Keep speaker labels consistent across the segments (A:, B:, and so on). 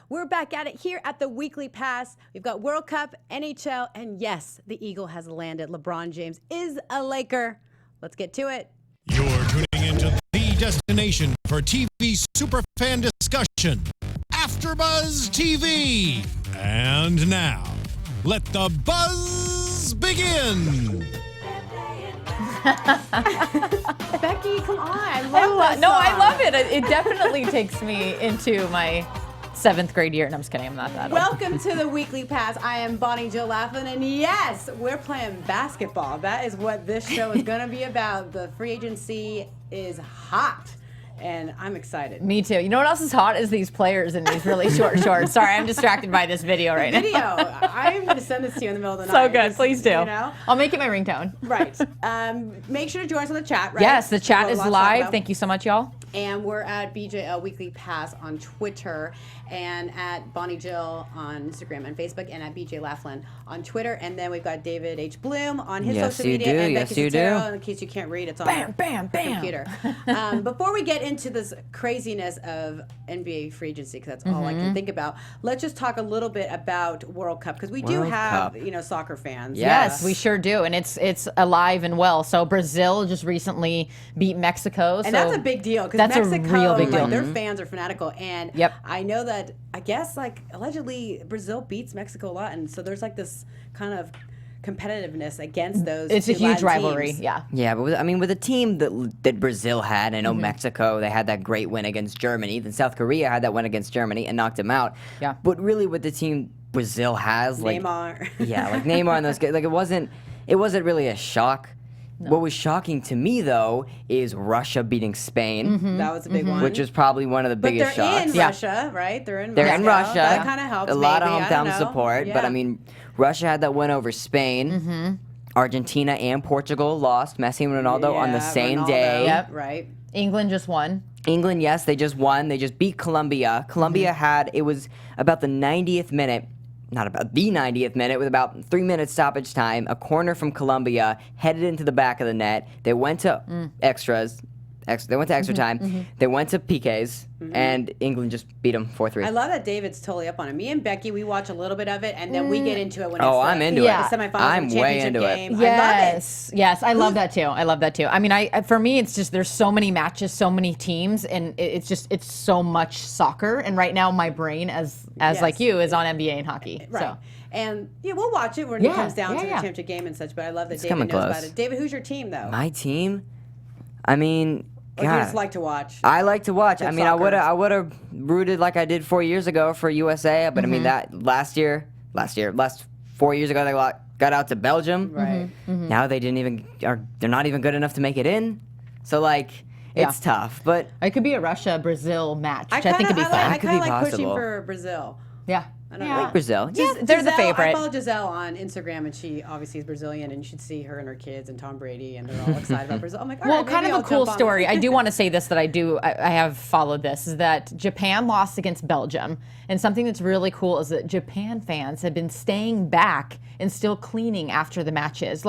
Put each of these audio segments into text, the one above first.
A: We're back at it here at the Weekly Pass. We've got World Cup, NHL, and yes, the Eagle has landed. LeBron James is a Laker. Let's get to it.
B: You're tuning into the destination for TV superfan discussion, AfterBuzz TV. And now, let the buzz begin.
A: Becky, come on. I love
C: No, I love it. It definitely takes me into my 7th grade year. And I'm just kidding. I'm not that old.
A: Welcome to the Weekly Pass. I am Bonnie Jill Laughlin, and yes, we're playing basketball. That is what this show is going to be about. The free agency is hot, and I'm excited.
C: Me too. You know what else is hot is these players in these really short shorts. Sorry, I'm distracted by this video right now.
A: I'm going to send this to you in the middle of the
C: So
A: night.
C: good. Please do.
A: You know?
C: I'll make it my ringtone.
A: Right. Make sure to join us on the chat, right?
C: Yes, the chat
A: We'll
C: is
A: watch that
C: live.
A: about.
C: Thank you so much, y'all.
A: And we're at BJL Weekly Pass on Twitter, and at Bonnie Jill on Instagram and Facebook, and at BJ Laughlin on Twitter. And then we've got David H. Bloom on his
D: Yes,
A: social
D: you
A: media.
D: do.
A: And
D: Yes,
A: Becky
D: you
A: Sotero,
D: do.
A: in case you can't read, it's on
C: Bam,
A: her
C: bam, bam.
A: computer. Before we get into this craziness of NBA free agency, because that's all I can think about, let's just talk a little bit about World Cup, because we do
D: World
A: have,
D: Cup.
A: soccer fans.
C: Yes, we sure do, and it's alive and well. So Brazil just recently beat Mexico,
A: And
C: so
A: that's a big deal, because
C: that's
A: Mexico,
C: a real big deal.
A: their fans are fanatical. And
C: Yep.
A: I know that, I guess, allegedly, Brazil beats Mexico a lot. And so there's this kind of competitiveness against those
C: It's a
A: two
C: huge
A: Latin
C: rivalry.
A: teams.
C: Yeah.
D: Yeah, but with a team that Brazil had, I know Mexico, they had that great win against Germany. Then South Korea had that win against Germany and knocked them out.
C: Yeah.
D: But really, with the team Brazil has,
A: Neymar.
D: Neymar and those guys, it wasn't really a shock. No. What was shocking to me, though, is Russia beating Spain.
A: That was a big one.
D: Which was probably one of the
A: But
D: biggest
A: they're
D: shocks.
A: in Russia, right? They're in
D: They're in
A: Moscow.
D: Russia.
A: That kind of helps.
D: A lot of
A: maybe. I don't
D: hometown
A: know.
D: support.
A: Yeah.
D: But, Russia had that win over Spain. Argentina and Portugal lost. Messi and Ronaldo on the same
A: Ronaldo.
D: day.
C: Yep.
A: Right.
C: England just won.
D: England, yes, they just won. They just beat Colombia. Colombia it was about the 90th minute, not about the 90th minute, with about 3 minutes stoppage time, a corner from Colombia headed into the back of the net. They went to extras. They went to extra time. They went to PKs, and England just beat them 4-3.
A: I love that David's totally up on it. Me and Becky, we watch a little bit of it, and then we get into it when
D: Oh,
A: it's
D: I'm into
A: the
D: it.
A: semifinals
D: I'm
A: of the
D: way
A: championship
D: into it.
A: game.
C: Yes, yes, I love that too. I mean, for me, it's just there's so many matches, so many teams, and it's so much soccer. And right now, my brain, as like you, is on NBA and hockey.
A: Right.
C: So.
A: And we'll watch it when it comes down to the
C: yeah.
A: championship game and such. But I love that
D: It's
A: David
D: coming
A: knows
D: close.
A: about it. David, who's your team though?
D: My team? I mean,
A: Or you
D: God.
A: just like to watch?
D: I like to watch. I mean,
A: soccer.
D: I would have rooted like I did 4 years ago for USA, but I mean that last 4 years ago they got out to Belgium.
A: Right.
D: Now they they're not even good enough to make it in. So it's tough, but
C: It could be a Russia-Brazil match, which I
A: kinda-
C: think could be fun.
A: I
D: Could
A: kind of
D: be
A: like pushing
D: possible.
A: for Brazil.
C: Yeah.
A: I don't
D: I
A: know.
D: like Brazil.
C: Yeah, they're the
A: Giselle,
C: favorite.
A: I follow Giselle on Instagram, and she obviously is Brazilian, and you should see her and her kids and Tom Brady, and they're all excited about Brazil. I'm like, all
C: Well,
A: right,
C: kind
A: maybe
C: of
A: I'll
C: a cool
A: jump on
C: story.
A: it.
C: I do want to say this that I have followed this is that Japan lost against Belgium, and something that's really cool is that Japan fans have been staying back and still cleaning after the matches.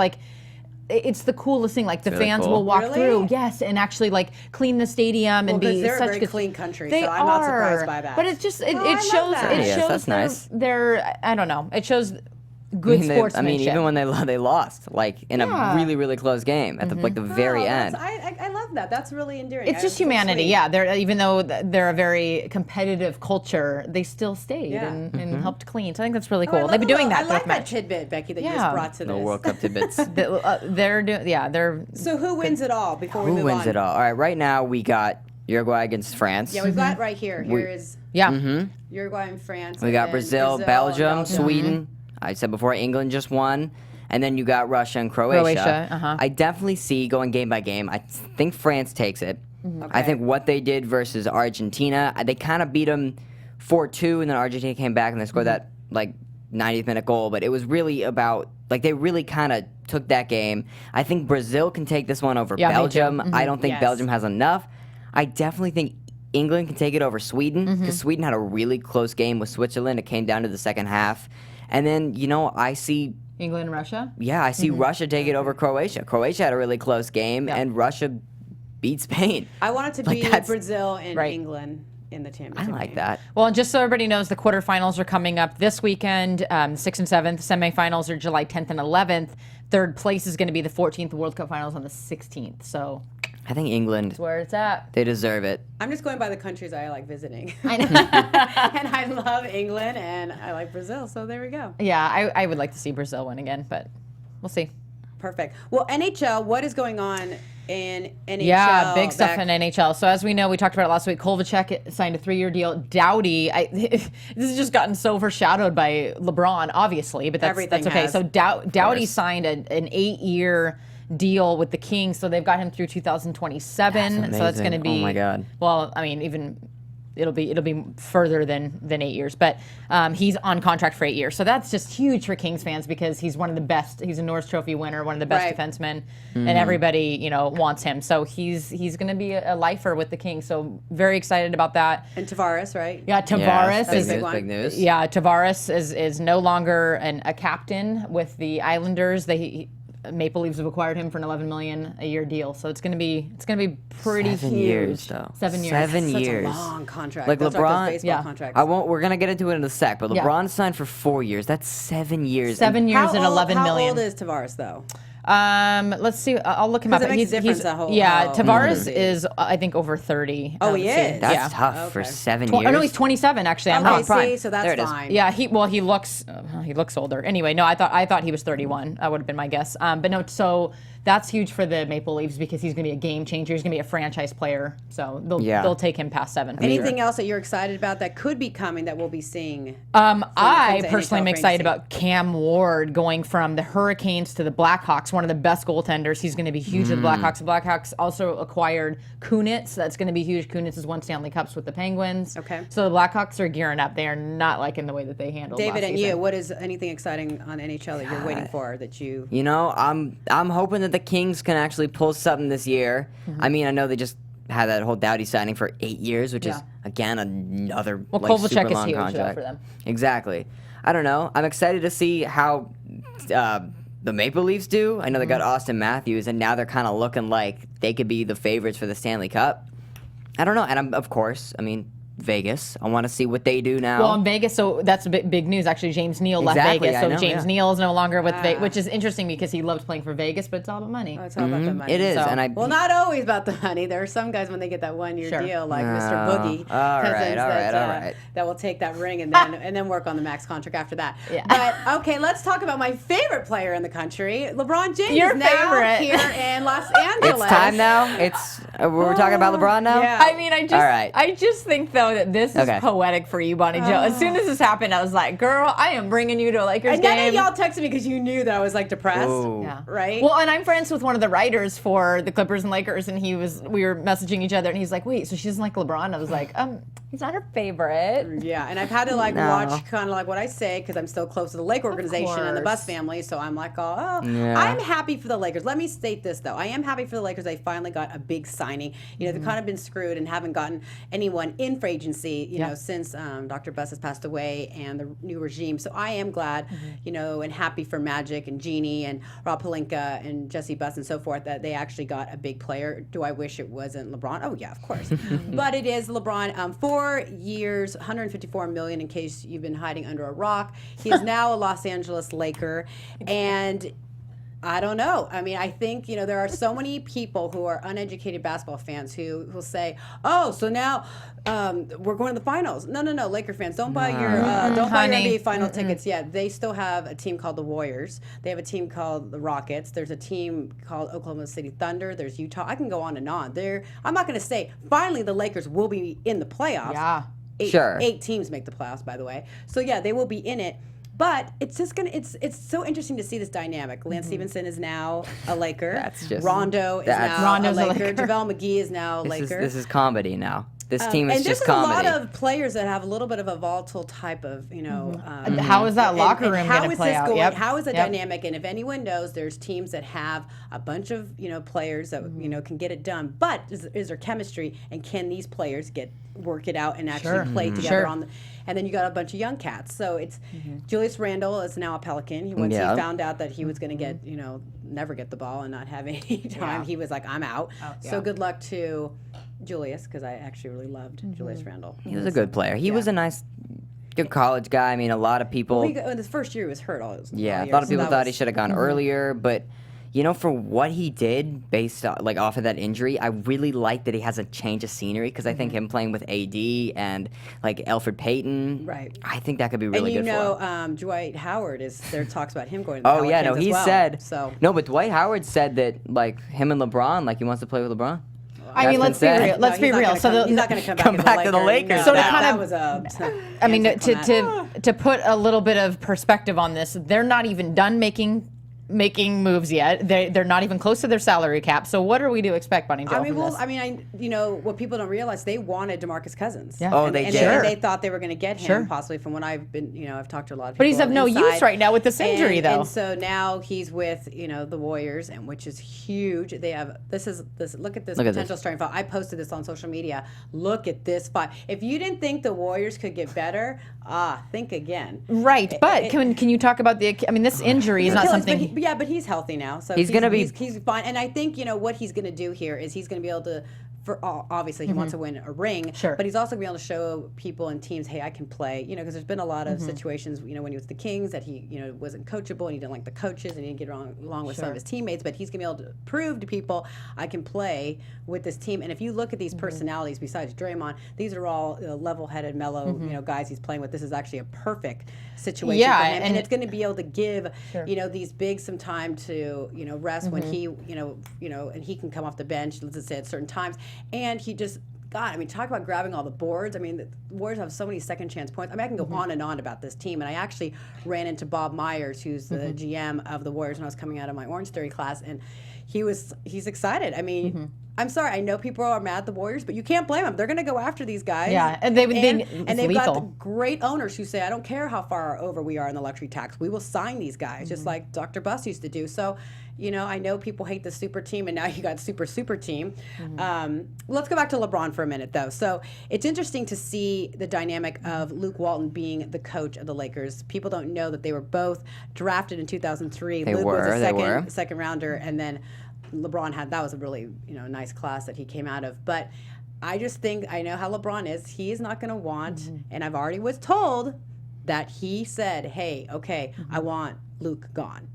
C: It's the coolest thing. The
D: really
C: fans
D: cool.
C: will walk
A: Really?
C: through, yes, and actually clean the stadium and
A: Well, 'cause
C: be
A: they're a
C: such
A: very
C: good.
A: clean country,
C: They
A: so I'm not surprised
C: are.
A: by that.
C: But it's just it
A: Oh, I love
C: shows
A: that.
C: it
D: Yes,
C: shows
D: that's nice.
C: their I don't know. It shows good sportsmanship.
D: even when they lost, in a really, really close game at the very end.
A: I love that. That's really endearing.
C: It's just
A: so
C: humanity,
A: sweet.
C: yeah. Even though they're a very competitive culture, they still stayed
A: Yeah.
C: and helped clean. So I think that's really
A: Oh, I
C: cool.
A: love
C: They've been
A: the
C: doing
A: little-
C: that.
A: I like
C: throughout
A: that
C: match.
A: tidbit, Becky, that you
C: Yeah.
A: just brought to
D: No
A: this.
D: World Cup tidbits.
C: They're doing, yeah. They're
A: So who wins it all before we
D: Who
A: move
D: wins
A: on?
D: it all? All right, right now we got Uruguay against France.
A: Yeah, we've got right here. Here is
C: yeah.
A: Uruguay and France.
D: We
A: and
D: got
A: then
D: Brazil,
A: and
D: Belgium, Sweden. I said before, England just won. And then you got Russia and Croatia.
C: Croatia,
D: I definitely see going game by game. I think France takes it. I
A: Okay.
D: think what they did versus Argentina, they kind of beat them 4-2, and then Argentina came back and they scored that 90th minute goal. But it was really about they really kind of took that game. I think Brazil can take this one over
C: Yeah, me too.
D: Belgium. I don't think
A: Yes.
D: Belgium has enough. I definitely think England can take it over Sweden because Sweden had a really close game with Switzerland. It came down to the second half. And then, I see
C: England and Russia.
D: Yeah, I see Russia take it over Croatia. Croatia had a really close game,
C: Yeah.
D: and Russia beat Spain.
A: I want it to be
D: that's-
A: Brazil and
C: Right.
A: England. in the championship.
D: I like
A: game.
D: that.
C: Well, and just so everybody knows, the quarterfinals are coming up this weekend. 6th and 7th. Semifinals are July 10th and 11th. Third place is going to be the 14th. World Cup Finals on the 16th. So
D: I think England,
C: that's where it's at.
D: they deserve it.
A: I'm just going by the countries I like visiting.
C: I know.
A: And I love England and I like Brazil, so there we go.
C: Yeah, I would like to see Brazil win again, but we'll see.
A: Perfect. Well, NHL, what is going on in NHL?
C: Yeah, big stuff in NHL. So as we know, we talked about it last week. Kovalchuk signed a 3-year deal. Doughty, this has just gotten so overshadowed by LeBron, obviously, but that's okay.
A: has.
C: So Doughty signed an 8-year deal with the Kings, so they've got him through 2027. So that's going to be,
D: oh my God.
C: Well, I mean, even it'll be further than 8 years, but he's on contract for 8 years. So that's just huge for Kings fans because he's one of the best. He's a Norris Trophy winner, one of the best defensemen, and everybody wants him. So he's going to be a lifer with the Kings. So very excited about that.
A: And Tavares, right?
C: Yeah, Tavares is
D: big news.
C: Yeah, Tavares is no longer a captain with the Islanders. Maple Leafs have acquired him for an $11 million a year deal, so it's gonna be pretty
D: 7
C: huge.
D: years though.
C: 7 years.
D: 7
A: Such
D: years.
A: a long contract.
D: Like
A: Those
D: LeBron,
A: are those baseball contracts.
D: We're gonna get into it in a sec, but
C: Yeah.
D: LeBron signed for 4 years. That's 7 years.
C: 7 years and $11
A: How
C: million.
A: old is Tavares, though?
C: Let's see. I'll look him up.
A: Because it makes a difference, that whole- how
C: Tavares
A: old he
C: is I think over 30.
A: Oh, he
C: Let's see.
A: is?
D: That's
C: Yeah.
D: tough for 7
C: Oh
D: years.
C: no, he's 27 actually. I'm
A: Okay,
C: wrong.
A: see, so
D: There
A: that's
D: it is.
A: fine.
C: Yeah, he looks older. Anyway, no, I thought he was 31. That would have been my guess. But no, so that's huge for the Maple Leafs because he's going to be a game changer. He's going to be a franchise player. So they'll take him past 7.
A: Anything else that you're excited about that could be coming that we'll be seeing?
C: I
A: to
C: personally am
A: NHL
C: excited
A: free
C: about Cam Ward going from the Hurricanes to the Blackhawks, one of the best goaltenders. He's going to be huge with the Blackhawks. The Blackhawks also acquired Kunitz. That's going to be huge. Kunitz has won Stanley Cups with the Penguins.
A: Okay.
C: So the Blackhawks are gearing up. They are not liking the way that they handled
A: David
C: last
A: and
C: season.
A: you, what is anything exciting on NHL that you're waiting for that you?
D: You know, I'm hoping that the Kings can actually pull something this year. I mean, I know they just had that whole Doughty signing for 8 years, which is again another
C: Kovalchuk
D: super
C: is
D: long
C: huge, though,
D: contract
C: for them.
D: Exactly. I don't know. I'm excited to see how the Maple Leafs do. I know they got Austin Matthews, and now they're kind of looking like they could be the favorites for the Stanley Cup. I don't know, and of course, I mean, Vegas. I want to see what they do now.
C: Well, in Vegas, so that's big news. Actually, James Neal left
D: Exactly,
C: Vegas,
D: I
C: so
D: know,
C: James
D: yeah.
C: Neal is no longer with Vegas, which is interesting because he loved playing for Vegas, but it's all about money.
A: Oh, it's all about the money.
D: It is,
C: So-
D: and
A: Well, not always about the money. There are some guys when they get that 1-year
C: Sure.
A: deal, like Mr.
D: Oh,
A: Boogie
D: all right,
A: Cousins,
D: all right,
A: that,
D: all right.
A: that will take that ring and then work on the max contract after that.
C: Yeah.
A: But okay, let's talk about my favorite player in the country, LeBron James.
C: Your
A: is now
C: favorite.
A: here in Los Angeles.
D: it's time now. It's we're talking about LeBron now.
A: Yeah.
C: I mean,
D: All right.
C: I just think though that this is
D: Okay.
C: poetic for you, Bonnie Joe. As soon as this happened, I was like, "Girl, I am bringing you to a Lakers
A: And none
C: game."
A: of y'all texted me because you knew that I was like depressed,
D: Ooh.
C: Yeah.
A: right?
C: Well, and I'm friends with one of the writers for the Clippers and Lakers, and we were messaging each other, and he's like, "Wait, so she doesn't like LeBron?" I was like, he's not her favorite."
A: Yeah, and I've had to like
D: No.
A: watch kind of like what I say because I'm still close to the Lake organization and the
C: course.
A: Buss family. So I'm like, oh,
D: Yeah.
A: I'm happy for the Lakers. Let me state this though, I am happy for the Lakers. They finally got a big signing. You know, they've kind of been screwed and haven't gotten anyone in free agency. You know, since Dr. Buss has passed away and the new regime. So I am glad, you know, and happy for Magic and Jeannie and Rob Pelinka and Jesse Buss and so forth that they actually got a big player. Do I wish it wasn't LeBron? Oh yeah, of course. But it is LeBron. 4 years, $154 million. In case you've been hiding under a rock, he is now a Los Angeles Laker, and I don't know. I mean, I think, you know, there are so many people who are uneducated basketball fans who will say, "Oh, so now we're going to the finals." No, Laker fans, don't buy your
C: Honey.
A: NBA final tickets yet. They still have a team called the Warriors. They have a team called the Rockets. There's a team called Oklahoma City Thunder. There's Utah. I can go on and on. I'm not going to say finally the Lakers will be in the playoffs.
C: Yeah.
A: Eight teams make the playoffs, by the way. So yeah, they will be in it. But it's just it's so interesting to see this dynamic. Lance Stevenson is now a Laker.
D: That's just-
A: Rondo is
D: that's-
A: now
C: Rondo's
A: a
C: a
A: Laker.
C: Laker.
A: JaVale McGee is now a Laker.
D: This is comedy now. This team is
A: and
D: just
A: there's
D: comedy.
A: a lot of players that have a little bit of a volatile type of, you know.
C: How is that
A: and-
C: locker
A: and
C: room
A: how
C: going to
A: is
C: play
A: this
C: out?
A: going?
C: Yep.
A: How is the
C: Yep.
A: dynamic? And if anyone knows, there's teams that have a bunch of, you know, players that you know can get it done. But is there chemistry, and can these players work it out and actually play together
C: Sure.
A: on the? and then you got a bunch of young cats. So it's Julius Randle is now a Pelican. Once he found out that he was going to get, never get the ball and not have any time, he was like, I'm out. So good luck to Julius, because I actually really loved Julius Randle.
D: He was a good player. He was a nice, good college guy. I mean, a lot of people.
A: In his first year, he was hurt all his.
D: A lot of people thought he should have gone earlier, but. For what he did based on, off of that injury, I really like that he has a change of scenery, because I think him playing with AD and Elfrid Payton,
A: right?
D: I think that could be really good for him.
A: Dwight Howard there talks about him going to the Pelicans
D: he
A: as well,
D: said
A: so.
D: No, but Dwight Howard said that him and LeBron, he wants to play with LeBron.
C: I mean, let's be real. Let's be real.
A: So he's not going to come back
D: to the Lakers.
C: So
A: that
C: was
A: I mean,
C: to put a little bit of perspective on this, they're not even done making moves yet. They're not even close to their salary cap. So what are we to expect, Bunny Joe?
A: What people don't realize, they wanted DeMarcus Cousins.
C: Yeah.
D: Oh, they did.
A: They thought they were going to get him, possibly, from what I've been, I've talked to a lot of people.
C: But he's of no use right now with this injury, though.
A: And so now he's with, the Warriors, and which is huge. They have look at this potential starting five. I posted this on social media. Look at this five. If you didn't think the Warriors could get better, think again.
C: Right, but can you talk about this injury is not something.
A: But he's healthy now, so
D: he's going to be.
A: He's fine, and I think what he's going to do here is he's going to be able to. Obviously, he wants to win a ring,
C: but
A: he's also going to be able to show people and teams, hey, I can play. Because there's been a lot of situations, when he was with the Kings, that he, wasn't coachable and he didn't like the coaches and he didn't get along with some of his teammates. But he's going to be able to prove to people, I can play with this team. And if you look at these personalities, besides Draymond, these are all level-headed, mellow, guys he's playing with. This is actually a perfect situation for him, and it's going to be able to give these bigs some time to rest when he and he can come off the bench, let's just say, at certain times. And he just, talk about grabbing all the boards. The Warriors have so many second chance points. I can go on and on about this team. And I actually ran into Bob Myers, who's the GM of the Warriors, when I was coming out of my Orange Theory class, and he's excited. I'm sorry, I know people are mad at the Warriors, but you can't blame them. They're going to go after these guys.
C: Yeah, and
A: they've got the great owners who say, I don't care how far over we are in the luxury tax. We will sign these guys, just like Dr. Buss used to do. So, I know people hate the super team, and now you got super team. Let's go back to LeBron for a minute, though. So it's interesting to see the dynamic of Luke Walton being the coach of the Lakers. People don't know that they were both drafted in 2003. Luke was a second rounder, and then LeBron that was a really nice class that he came out of. But I just think, I know how LeBron is. He is not going to want, and I've already was told that he said, hey, okay, I want Luke gone.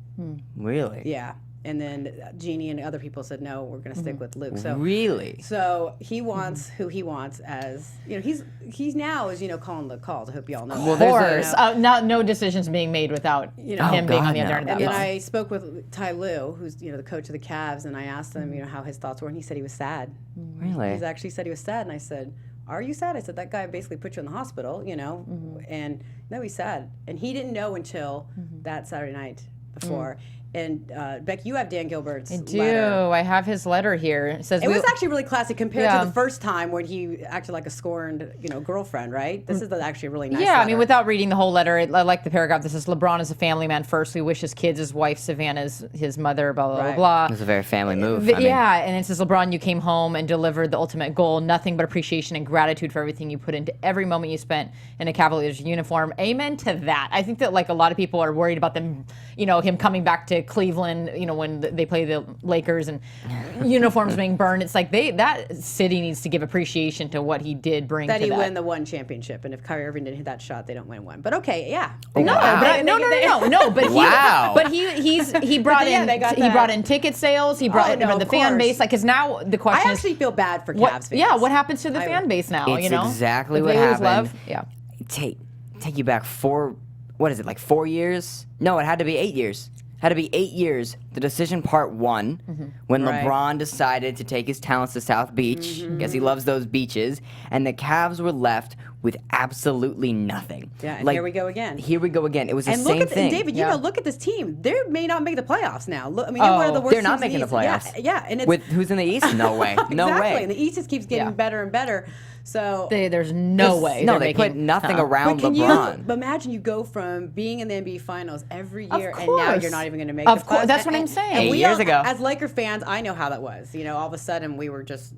D: Really?
A: Yeah. And then Jeannie and other people said, no, we're going to stick with Luke. So
D: really?
A: So he wants who he wants, as he's now is calling the calls. I hope you all know.
C: Of course, no decisions being made without him being on the other end of that.
A: And then I spoke with Ty Lue, who's the coach of the Cavs, and I asked him how his thoughts were, and he said he was sad.
D: Really?
A: He actually said he was sad, and I said, are you sad? I said, that guy basically put you in the hospital, and no, he's sad, and he didn't know until that Saturday night before. And Beck, you have Dan Gilbert's letter.
C: I have his letter here. It says
A: it was actually really classy compared to the first time when he acted like a scorned, girlfriend, right? This is actually a really nice letter.
C: Without reading the whole letter, I like the paragraph that says, LeBron is a family man first. We wish his kids, his wife, Savannah, his mother, blah, blah, blah.
D: It was a very family move.
C: And it says, LeBron, you came home and delivered the ultimate goal. Nothing but appreciation and gratitude for everything you put into every moment you spent in a Cavaliers uniform. Amen to that. I think that a lot of people are worried about them, him coming back to Cleveland, when they play the Lakers and uniforms being burned. It's like that city needs to give appreciation to what he did bring.
A: That
C: he
A: won the one championship, and if Kyrie Irving didn't hit that shot, they don't win one. But okay, yeah.
C: No. But he brought in ticket sales. He brought in the fan base. Because now the question is,
A: I actually feel bad for Cavs fans.
C: Yeah, what happens to the fan base now?
D: It's exactly what happened.
C: Love. Yeah.
D: Take you back 4 years? No, it had to be 8 years. Had to be 8 years. The decision part 1, when LeBron decided to take his talents to South Beach, because he loves those beaches, and the Cavs were left with absolutely nothing.
A: Yeah, and here we go again.
D: It was the same thing.
A: And David, look at this team. They may not make the playoffs now. Look, they're one of the worst
D: They're not making the playoffs.
A: Yeah, and it's
D: with who's in the East? No way. No way.
A: And the East just keeps getting better and better. So
C: There's no way.
D: No,
C: they're
D: they put
C: making,
D: nothing around
A: But
D: LeBron.
A: imagine you go from being in the NBA Finals every year, and now
C: course.
A: you're not even going to make
C: Of
A: the
C: course,
A: playoffs.
C: that's what I'm
A: And
C: saying.
A: we
D: 8 years
A: all-
D: ago.
A: as Laker fans, I know how that was. All of a sudden we were just,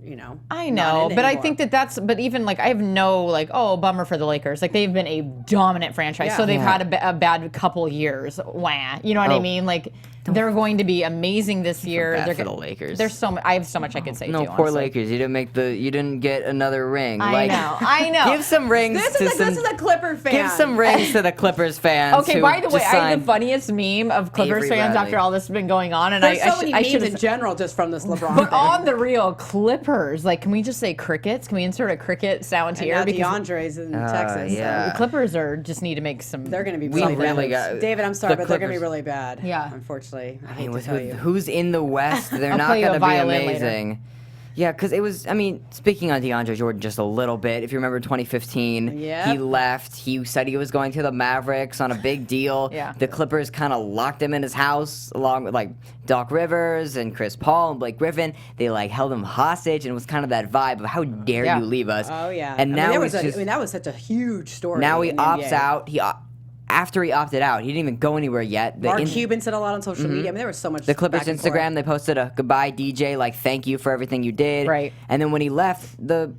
C: I
A: not
C: know,
A: in it
C: but I
A: anymore.
C: think but even like I have no bummer for the Lakers. Like they've been a dominant franchise, so they've had a bad couple years. Wah, you know what I mean? Like they're going to be amazing this year.
D: bad
C: They're
D: for the
C: gonna-
D: Lakers.
C: There's so much. I have so much I could say.
D: No,
C: too,
D: poor
C: honestly.
D: Lakers. You didn't get another ring.
C: I know.
D: Give some rings
A: This
D: to
A: is
D: some.
A: this is a Clipper fan.
D: Give some rings to the Clippers fans.
C: Okay,
D: who
C: by the way,
D: just
C: I have
D: signed
C: the funniest meme of Clippers
D: Avery
C: fans
D: Bradley.
C: after all this has been going on, and
A: There's
C: I
A: so many
C: I
A: memes
C: should
A: in general just from this LeBron
C: But
A: thing.
C: on the real, Clippers. Like, can we just say crickets? Can we insert a cricket sound
A: And
C: here?
A: now
C: Because
A: DeAndre's in Texas.
D: yeah.
C: the Clippers just need to make some.
A: They're going to be
D: We
A: really
D: really
A: bad.
D: got-
A: David, I'm sorry,
D: the
A: but they're going to be
D: Clippers-
A: really bad.
C: Yeah.
A: Unfortunately. I
D: I
A: hate
D: mean,
A: to
D: with
A: tell you.
D: who's in the West, they're
C: I'll
D: not
C: play you
D: going
C: a
D: to be
C: violin later.
D: amazing. Yeah, because it was. I mean, speaking on DeAndre Jordan just a little bit. If you remember 2015,
A: Yep.
D: he left. He said he was going to the Mavericks on a big deal.
C: Yeah.
D: The Clippers kind of locked him in his house along with like Doc Rivers and Chris Paul and Blake Griffin. They held him hostage, and it was kind of that vibe of how dare
C: Yeah.
D: you leave us.
A: Oh, yeah.
D: And now
A: that
D: he's just.
A: that was such a huge story.
D: Now he
A: in the
D: opts
A: NBA.
D: out. After he opted out, he didn't even go anywhere yet.
A: Mark Cuban said a lot on social media. I mean, there was so much.
D: The Clippers
A: back and forth.
D: Instagram, they posted a goodbye DJ, like thank you for everything you did.
C: Right.
D: And then when he left, the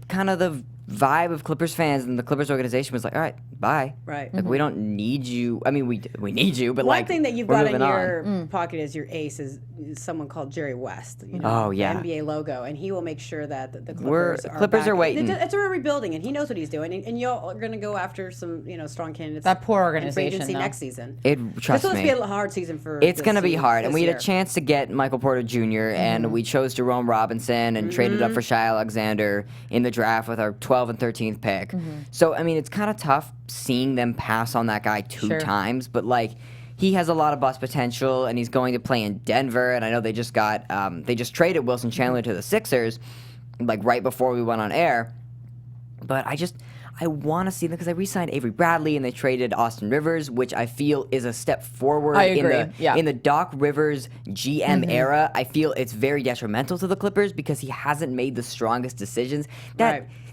D: vibe of Clippers fans and the Clippers organization was like, all right, bye.
A: Right.
D: Like we don't need you. I mean, we need you, but
A: One
D: like
A: thing that you've
D: we're
A: got in
D: moving
A: your
D: on.
A: pocket as your ace is someone called Jerry West.
D: Oh, yeah.
A: The NBA logo, and he will make sure that the
D: We're-
A: Clippers are
D: Clippers
A: back.
D: are waiting.
A: It's a rebuilding, and he knows what he's doing. And y'all are going to go after some strong candidates.
C: That poor
A: in free
C: organization,
A: agency
C: though.
A: next season.
D: Trust
A: This will
D: me.
A: be a hard season for.
D: It's
A: this
D: going to be
A: season-
D: hard. And
A: this
D: we had
A: year.
D: a chance to get Michael Porter Jr., and we chose Jerome Robinson and traded up for Shai Alexander in the draft with our 12th and 13th pick. So, I mean, it's kind of tough seeing them pass on that guy two
C: Sure.
D: times, but like, he has a lot of bust potential, and he's going to play in Denver. And I know they just traded Wilson Chandler to the Sixers, like right before we went on air. But I want to see them because I re-signed Avery Bradley and they traded Austin Rivers, which I feel is a step forward
C: I agree, yeah.
D: in the Doc Rivers GM era. I feel it's very detrimental to the Clippers because he hasn't made the strongest decisions.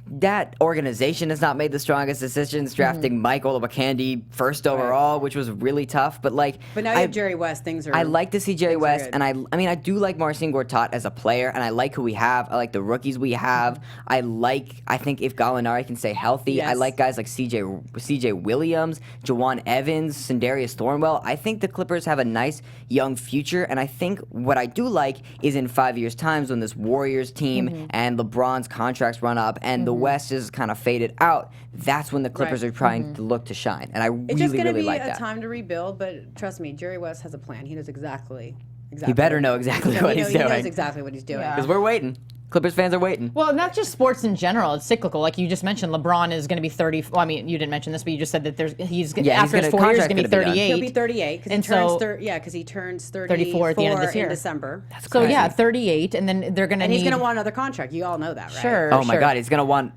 D: That organization has not made the strongest decisions, drafting Mike Olowokandi first overall, which was really tough. But like,
A: But now you have Jerry West. Things are.
D: I like to see Jerry
A: things are
D: West,
A: good.
D: and I mean, I do like Marcin Gortat as a player, and I like who we have. I like the rookies we have. I think if Gallinari can stay healthy, I
A: Yes.
D: like guys like CJ Williams, Jawan Evans, Sindarius Thornwell. I think the Clippers have a nice young future, and I think what I do like is in 5 years' time when this Warriors team and LeBron's contracts run up and the West is kind of faded out, that's when the Clippers
A: Right.
D: are trying to look to shine. And I
A: It's just
D: really,
A: going to
D: really
A: be
D: like
A: a
D: that.
A: time to rebuild, but trust me, Jerry West has a plan. He knows exactly.
D: He better know exactly what he's
A: He knows
D: doing.
A: exactly what he's doing.
C: Yeah.
D: Because we're waiting. Clippers fans are waiting.
C: Well, not just sports in general. It's cyclical. Like you just mentioned, LeBron is going to be 30. Well, I mean, you didn't mention this, but you just said that after his 4 years, he's going to be 38.
A: He'll be 38 because
C: And so-
A: he turns
C: 34 at the end of this year.
A: in December.
C: So yeah, 38, and then they're going to
A: And
C: need.
A: he's going to want another contract. You all know that, right?
C: Sure.
D: Oh my
C: sure.
D: God, he's gonna want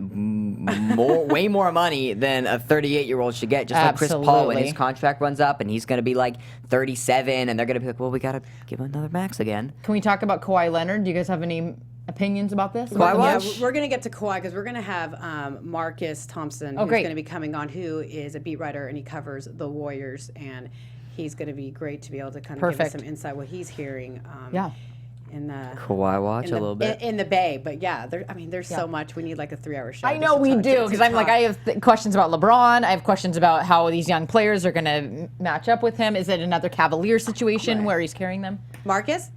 D: way more money than a 38-year-old should get. Just like Chris Paul when
C: Absolutely.
D: his contract runs up, and he's gonna be like 37, and they're gonna be like, well, we gotta give him another max again.
C: Can we talk about Kawhi Leonard? Do you guys have any opinions about this?
D: Kawhi
A: Yeah,
D: watch?
A: we're going to get to Kawhi because we're going to have Marcus Thompson, who's
C: great.
A: going to be coming on, who is a beat writer and he covers the Warriors, and he's going to be great to be able to kind of give us
C: Perfect.
A: some insight what he's hearing.
C: Yeah.
A: In the
D: Kawhi watch
A: in
D: a
A: the,
D: little bit.
A: in the Bay, but yeah, there's so much. We need like a 3-hour show.
C: I
A: just
C: know
A: to
C: we
A: talk-
C: do
A: to
C: because I'm like
A: talk.
C: I have questions about LeBron. I have questions about how these young players are going to match up with him. Is it another Cavalier situation
A: Right.
C: where he's carrying them?
A: Marcus.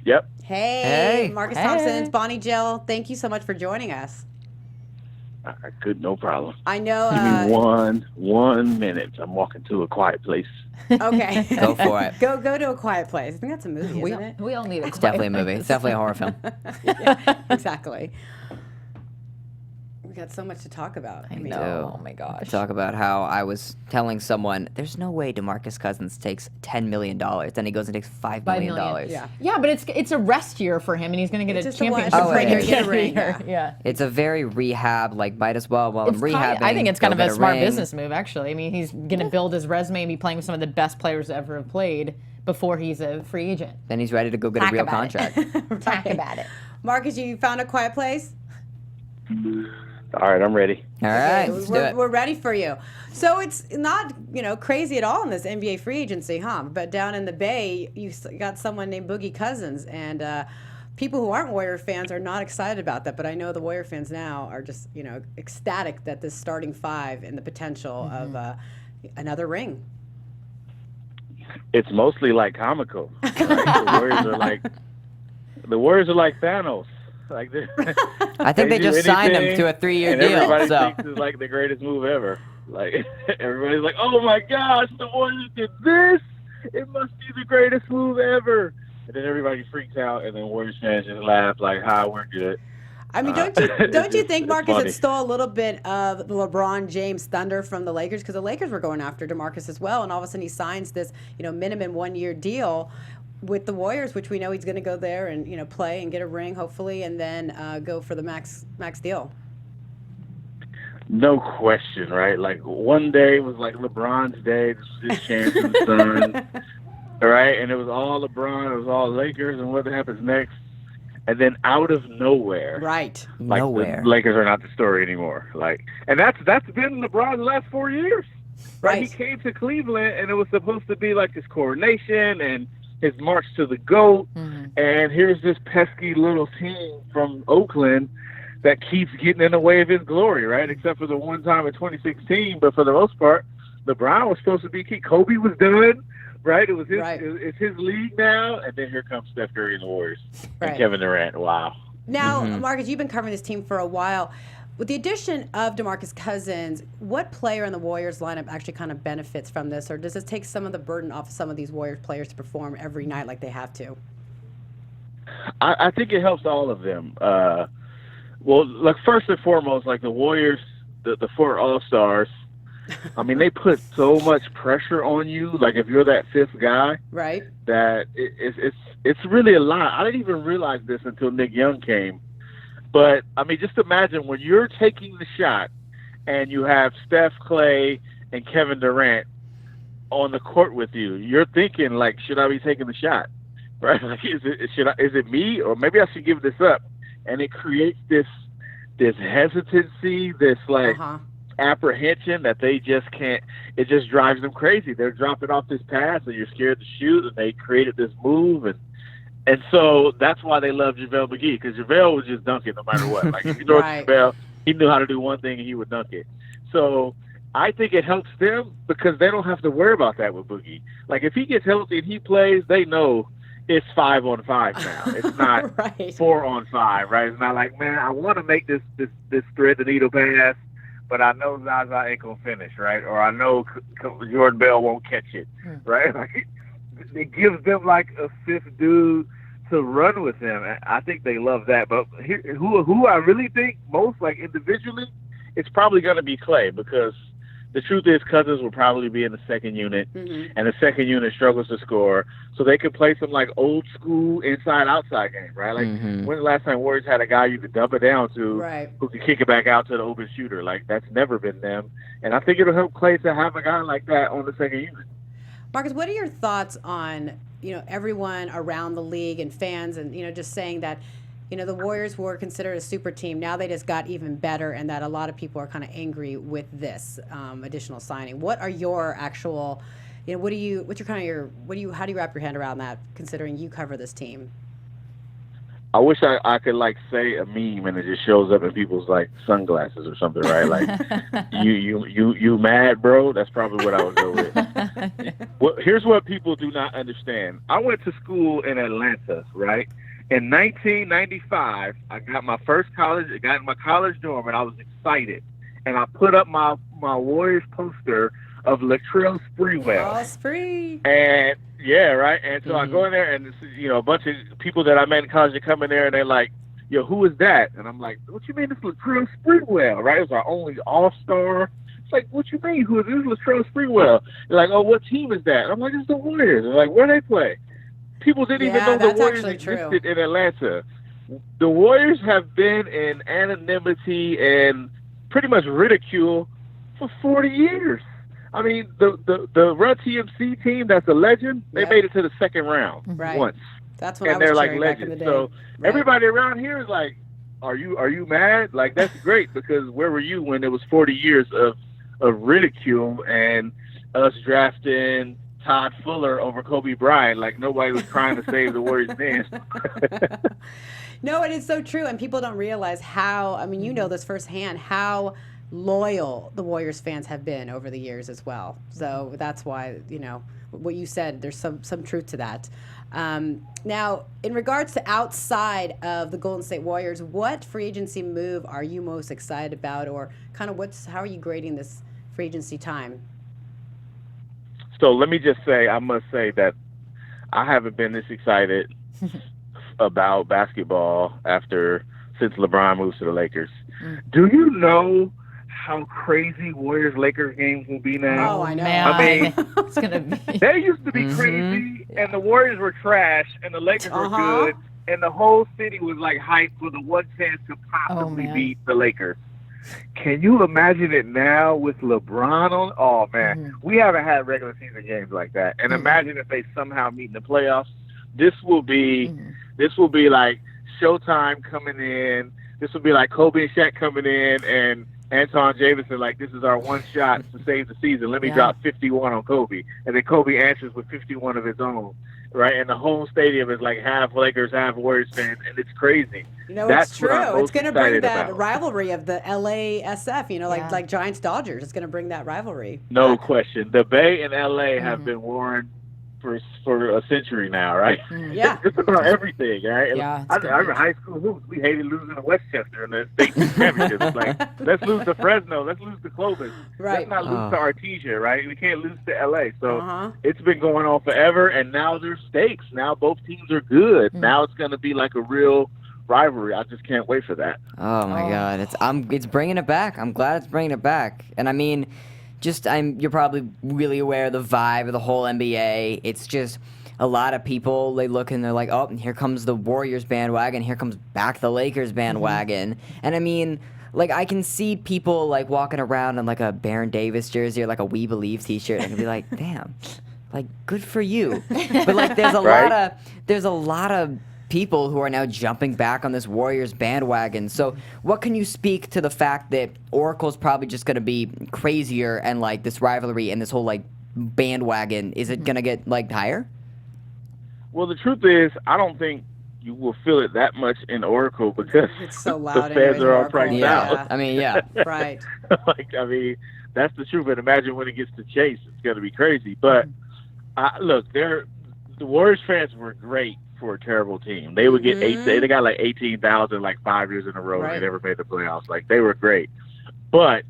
E: Yep.
A: Hey,
D: Hey.
A: Marcus
C: Hey.
A: Thompson. It's Bonnie Jill. Thank you so much for joining us.
E: Good, no problem.
A: I know.
E: Give me 1 minute. I'm walking to a quiet place.
A: Okay.
D: Go for it.
A: Go to a quiet place. I think that's a movie, isn't it?
C: We all need it.
D: It's definitely a movie. It's definitely a horror film.
A: Exactly. We got so much to talk about. I mean,
C: Oh my gosh.
D: Talk about how I was telling someone, there's no way DeMarcus Cousins takes $10 million, then he goes and takes $5 million.
A: Yeah.
C: Yeah, but it's a rest year for him, and he's going to get
A: It's
C: a
A: just a one-
C: championship
A: it's
D: just right
C: ring
D: here,
C: at
A: get a
C: the end
A: ring,
C: of the year. Yeah.
D: It's a very rehab, like, might as well while I'm
C: It's
D: rehabbing.
C: I think it's kind
D: go
C: of a
D: get
C: smart
D: ring.
C: business move, actually. I mean, he's going to build his resume and be playing with some of the best players to ever have played before he's a free agent.
D: Then he's ready to go get a
C: Talk
D: real
C: about it.
D: contract.
C: Talk about it.
A: Marcus, you found a quiet place?
E: All right, I'm ready.
D: All right,
A: Okay,
D: let's do it.
A: we're ready for you. So it's not, crazy at all in this NBA free agency, huh? But down in the Bay, you got someone named Boogie Cousins, and people who aren't Warrior fans are not excited about that. But I know the Warrior fans now are just, ecstatic that this starting five and the potential of another ring.
E: It's mostly like comical. Right? The Warriors are like Thanos. Like
D: I think they just signed him to a 3-year
E: and
D: deal.
E: Everybody
D: So
E: thinks it's like the greatest move ever. Like everybody's like, "Oh my gosh, the Warriors did this! It must be the greatest move ever!" And then everybody freaks out, and then Warriors fans just laugh like, "Ha, we're good."
A: I mean, don't you think, Marcus,
E: funny.
A: it stole a little bit of the LeBron James thunder from the Lakers? Because the Lakers were going after DeMarcus as well, and all of a sudden he signs this, minimum 1-year deal with the Warriors, which we know he's going to go there and play and get a ring, hopefully, and then go for the max deal.
E: No question, right? Like one day was like LeBron's day, this was his chance in the sun, right? And it was all LeBron, it was all Lakers, and what happens next? And then out of nowhere,
A: Right.
E: like
D: nowhere.
E: the Lakers are not the story anymore. Like, and that's been LeBron's last 4 years. Right? He came to Cleveland, and it was supposed to be like his coronation and his march to the GOAT. And here's this pesky little team from Oakland that keeps getting in the way of his glory, right? Except for the one time in 2016, but for the most part, LeBron was supposed to be key. Kobe was done, right? It was his, it's his league now, and then here comes Steph Curry and the Warriors and Kevin Durant. Wow.
A: Now, Marcus, you've been covering this team for a while. With the addition of DeMarcus Cousins, what player in the Warriors lineup actually kind of benefits from this, or does it take some of the burden off some of these Warriors players to perform every night like they have to?
E: I think it helps all of them. Well, like first and foremost, like the Warriors, the 4 All-Stars, I mean, they put so much pressure on you. Like if you're that 5th guy,
A: right?
E: That it's really a lot. I didn't even realize this until Nick Young came. But I mean, just imagine when you're taking the shot, and you have Steph, Clay, and Kevin Durant on the court with you. You're thinking like, should I be taking the shot? Right? Like, is it me, or maybe I should give this up? And it creates this hesitancy, this like apprehension that they just can't. It just drives them crazy. They're dropping off this pass, and you're scared to shoot, and they created this move, and so that's why they love JaVale McGee, because JaVale would just dunk it no matter what. Like if you throw it to JaVale, he knew how to do one thing and he would dunk it. So I think it helps them because they don't have to worry about that with Boogie. Like if he gets healthy and he plays, they know it's 5-on-5 now. It's not 4-on-5, right? It's not like, man, I want to make this thread the needle pass, but I know Zaza ain't gonna finish, right? Or I know Jordan Bell won't catch it, right? Like it gives them like a 5th dude to run with them. I think they love that. But who I really think most, like individually, it's probably going to be Clay, because the truth is Cousins will probably be in the second unit, and the second unit struggles to score. So they could play some like old school inside-outside game, right? Like when's the last time Warriors had a guy you could dump it down to who could kick it back out to the open shooter? Like that's never been them. And I think it'll help Clay to have a guy like that on the second unit.
A: Marcus, what are your thoughts on, everyone around the league and fans and, just saying that, the Warriors were considered a super team. Now they just got even better, and that a lot of people are kind of angry with this additional signing. What are your actual, how do you wrap your hand around that, considering you cover this team?
E: I wish I could like say a meme and it just shows up in people's like sunglasses or something, right? Like you mad, bro? That's probably what I would go with. Well, here's what people do not understand. I went to school in Atlanta, right? In 1995, I got in my college dorm, and I was excited. And I put up my Warriors poster of Latrell Sprewell.
A: Oh, Spree.
E: And yeah, right. And so I go in there, and a bunch of people that I met in college, they come in there, and they're like, "Yo, who is that?" And I'm like, "What you mean? It's Latrell Sprewell, right? It's our only All-Star." It's like, "What you mean? Who is this Latrell Sprewell?" They're like, "Oh, what team is that?" And I'm like, "It's the Warriors." They're like, "Where they play?" People didn't even know the Warriors existed in Atlanta. The Warriors have been in anonymity and pretty much ridicule for 40 years. I mean, the Run TMC team, that's a legend, they made it to the second round once.
A: That's what
E: and
A: I was
E: they're like
A: cheering back in the
E: legends.
A: day.
E: So everybody around here is like, are you mad? Like, that's great, because where were you when it was 40 years of ridicule and us drafting Todd Fuller over Kobe Bryant? Like, nobody was trying to save the Warriors then.
A: No, it is so true, and people don't realize how, I mean, you know this firsthand, how loyal the Warriors fans have been over the years as well. So that's why, you know, what you said, there's some truth to that. Now, in regards to outside of the Golden State Warriors, what free agency move are you most excited about, or kind of how are you grading this free agency time?
E: So let me just say, I must say that I haven't been this excited about basketball since LeBron moves to the Lakers. Do you know how crazy Warriors-Lakers games will be now?
A: Oh, I know.
C: Man,
E: I mean,
C: it's gonna be.
E: they used to be crazy, and the Warriors were trash, and the Lakers were good, and the whole city was like hyped for the one chance to possibly beat the Lakers. Can you imagine it now with LeBron on? Oh, man. We haven't had regular season games like that. And imagine if they somehow meet in the playoffs. This will be like Showtime coming in. This will be like Kobe and Shaq coming in, and Anton Jameson, like, this is our one shot to save the season. Let me drop 51 on Kobe. And then Kobe answers with 51 of his own, right? And the whole stadium is like half Lakers, half Warriors fans, and it's crazy.
A: You know,
E: That's
A: it's true. It's going to bring that
E: about.
A: Rivalry of the LASF, you know, like Giants-Dodgers. It's going to bring that rivalry.
E: No question. The Bay and LA have been warring for a century now, right?
A: Yeah.
E: It's about everything, right?
C: Yeah,
E: I remember high school hoops. We hated losing to Westchester in the state championship. It's like, let's lose to Fresno. Let's lose to Clovis.
A: Right.
E: Let's not lose to Artesia, right? We can't lose to LA. So it's been going on forever, and now there's stakes. Now both teams are good. Now it's going to be like a real rivalry. I just can't wait for that.
D: Oh my God, it's bringing it back. I'm glad it's bringing it back. And I mean, you're probably really aware of the vibe of the whole NBA. It's just a lot of people, they look and they're like, oh, here comes the Warriors bandwagon. Here comes back the Lakers bandwagon. And I mean, like, I can see people like walking around in like a Baron Davis jersey or like a We Believe t-shirt and be like, damn, like, good for you. But like, there's a lot of people who are now jumping back on this Warriors bandwagon. So what can you speak to the fact that Oracle's probably just going to be crazier, and like this rivalry and this whole like bandwagon, is it going to get like higher?
E: Well, the truth is, I don't think you will feel it that much in Oracle, because
A: It's so loud.
E: the fans
A: anyways,
E: are all
A: Oracle.
E: priced out.
D: I mean, yeah.
A: Right.
E: Like, I mean, that's the truth. And imagine when it gets to Chase, it's going to be crazy. But look, the Warriors fans were great for a terrible team. They would get they got like 18,000 like 5 years in a row.
A: Right.
E: They never made the playoffs. Like, they were great. But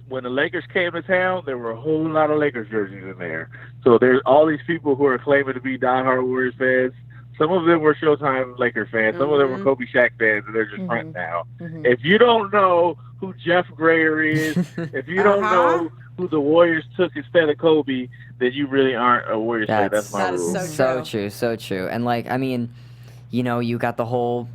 E: when the Lakers came to town, there were a whole lot of Lakers jerseys in there. So there's all these people who are claiming to be diehard Warriors fans. Some of them were Showtime Laker fans. Some of them were Kobe Shaq fans, and they're just front now. If you don't know who Jeff Grayer is, if you don't know who the Warriors took instead of Kobe, then you really aren't a Warriors fan. That's my rule.
D: So true. And like, I mean, you know, you got the whole,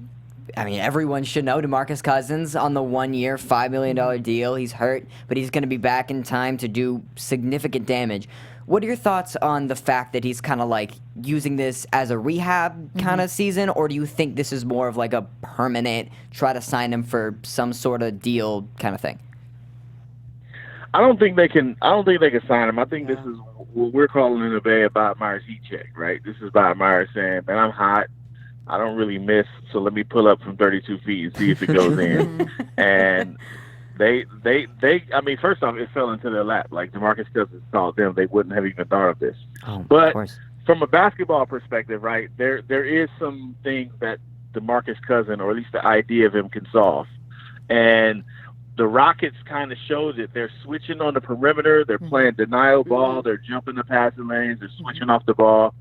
D: I mean, everyone should know DeMarcus Cousins on the 1 year, $5 million deal. He's hurt, but he's going to be back in time to do significant damage. What are your thoughts on the fact that he's kind of like using this as a rehab kind of season, or do you think this is more of like a permanent, try to sign him for some sort of deal kind of thing?
E: I don't think they can sign him. I think this is what we're calling in the Bay a Bob Myers heat check, right? This is Bob Myers saying, man, I'm hot. I don't really miss, so let me pull up from 32 feet and see if it goes in. And they I mean, first off, it fell into their lap. Like, DeMarcus Cousins called them, they wouldn't have even thought of this. But from a basketball perspective, right, there is some things that DeMarcus Cousins, or at least the idea of him, can solve. And the Rockets kind of showed it. They're switching on the perimeter. They're playing denial ball. They're jumping the passing lanes. They're switching off the ball.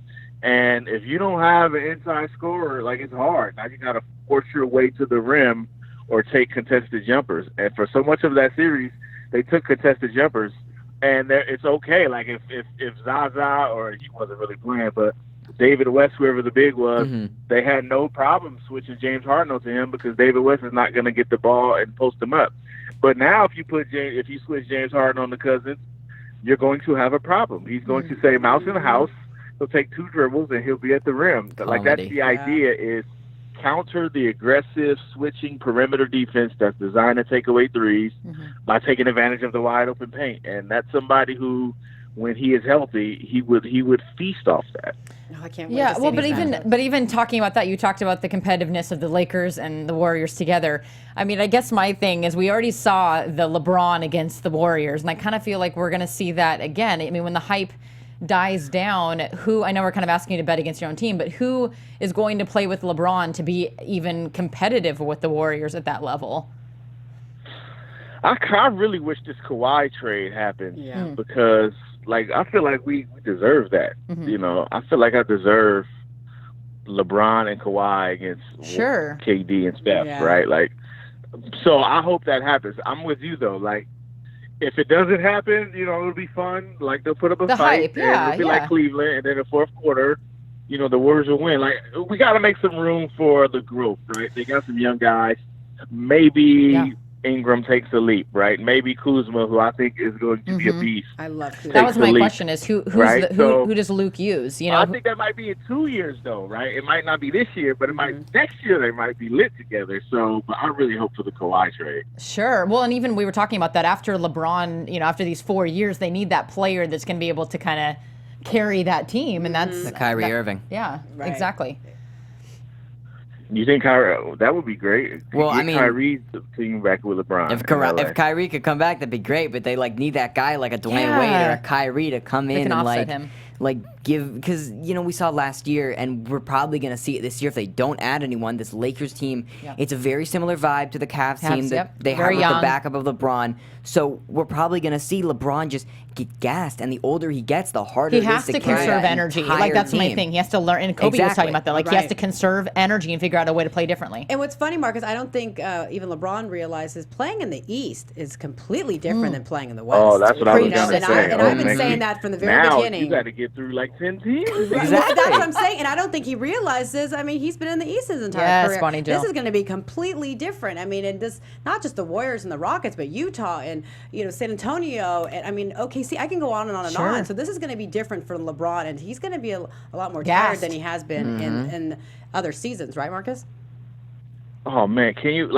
E: And if you don't have an inside scorer, like, it's hard. Now you got to force your way to the rim or take contested jumpers. And for so much of that series, they took contested jumpers. And it's okay. Like, if Zaza, or he wasn't really playing, but David West, whoever the big was, they had no problem switching James Harden to him, because David West is not going to get the ball and post him up. But now if you switch James Harden on the Cousins, you're going to have a problem. He's going to say mouse in the house. He'll take 2 dribbles and he'll be at the rim. Like, that's the idea, is counter the aggressive switching perimeter defense that's designed to take away threes by taking advantage of the wide open paint. And that's somebody who, when he is healthy, he would feast off that.
A: Oh, I can't wait
C: Yeah,
A: to see
C: well,
A: these matchups.
C: but even talking about that, you talked about the competitiveness of the Lakers and the Warriors together. I mean, I guess my thing is we already saw the LeBron against the Warriors, and I kind of feel like we're going to see that again. I mean, when the hype dies down, I know we're kind of asking you to bet against your own team, but who is going to play with LeBron to be even competitive with the Warriors at that level?
E: I really wish this Kawhi trade happened because, like, I feel like we deserve that. You know, I feel like I deserve LeBron and Kawhi against KD and Steph, right? Like, so I hope that happens. I'm with you, though. Like, if it doesn't happen, you know, it'll be fun. Like, they'll put up a fight.
C: Hype, yeah,
E: and it'll be like Cleveland. And then the fourth quarter, you know, the Warriors will win. Like, we got to make some room for the growth, right? They got some young guys. Maybe Ingram takes a leap, right? Maybe Kuzma, who I think is going to be a beast.
A: I love Kuzma.
C: That was my question: is who does Luke use? You know,
E: I think that might be in 2 years, though, right? It might not be this year, but it might next year. They might be lit together. So, but I really hope for the Kawhi trade.
C: Sure. Well, and even we were talking about that after LeBron. You know, after these 4 years, they need that player that's going to be able to kind of carry that team, and that's
D: The Kyrie Irving.
C: Yeah, exactly.
E: You think Kyrie? That would be great.
D: Well, I mean,
E: Kyrie's team back with LeBron.
D: If Kyrie could come back, that'd be great. But they need that guy like a Dwayne Wade or a Kyrie to come in and give, because we saw last year, and we're probably gonna see it this year if they don't add anyone. This Lakers team, it's a very similar vibe to the Cavs team that they have with the backup of LeBron. So we're probably gonna see LeBron just get gassed, and the older he gets, the harder
C: he has to conserve energy. Like that's my thing. He has to learn. And Kobe was talking about that. Like he has to conserve energy and figure out a way to play differently.
A: And what's funny, Marcus, I don't think even LeBron realizes playing in the East is completely different than playing in the West.
E: Oh, that's what I was going to say.
A: And I've been saying that from the very beginning.
E: You got to get through like 10 teams.
A: Exactly. That's what I'm saying. And I don't think he realizes. I mean, he's been in the East his entire career.
C: Bonnie Jill.
A: This is going to be completely different. I mean, and this not just the Warriors and the Rockets, but Utah and San Antonio, and I mean OKC. I can go on and on and on. So this is going to be different for LeBron, and he's going to be a lot more tired than he has been in other seasons, right, Marcus?
E: Oh man, can you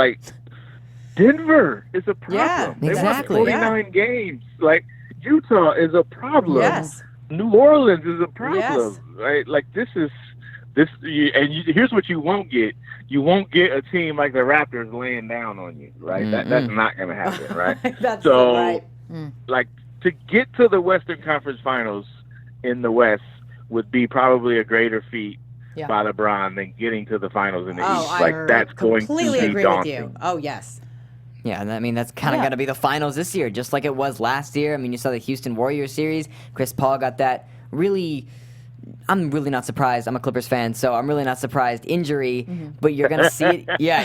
E: Denver is a problem.
A: Yeah,
E: they
D: exactly.
E: won 49 games. Like Utah is a problem.
A: Yes.
E: New Orleans is a problem.
A: Yes.
E: Right? Like here's what you won't get. You won't get a team like the Raptors laying down on you, right? That's not going to happen, right?
A: That's
E: so,
A: right.
E: Like, to get to the Western Conference Finals in the West would be probably a greater feat by LeBron than getting to the finals in the East. That's going to
A: completely
E: be
A: agree
E: daunting.
A: with you. Oh, yes.
D: Yeah, and I mean, that's kind of got to be the finals this year, just like it was last year. I mean, you saw the Houston Warriors series. Chris Paul got that I'm really not surprised. I'm a Clippers fan, so I'm really not surprised. Injury, but you're going to see it. Yeah,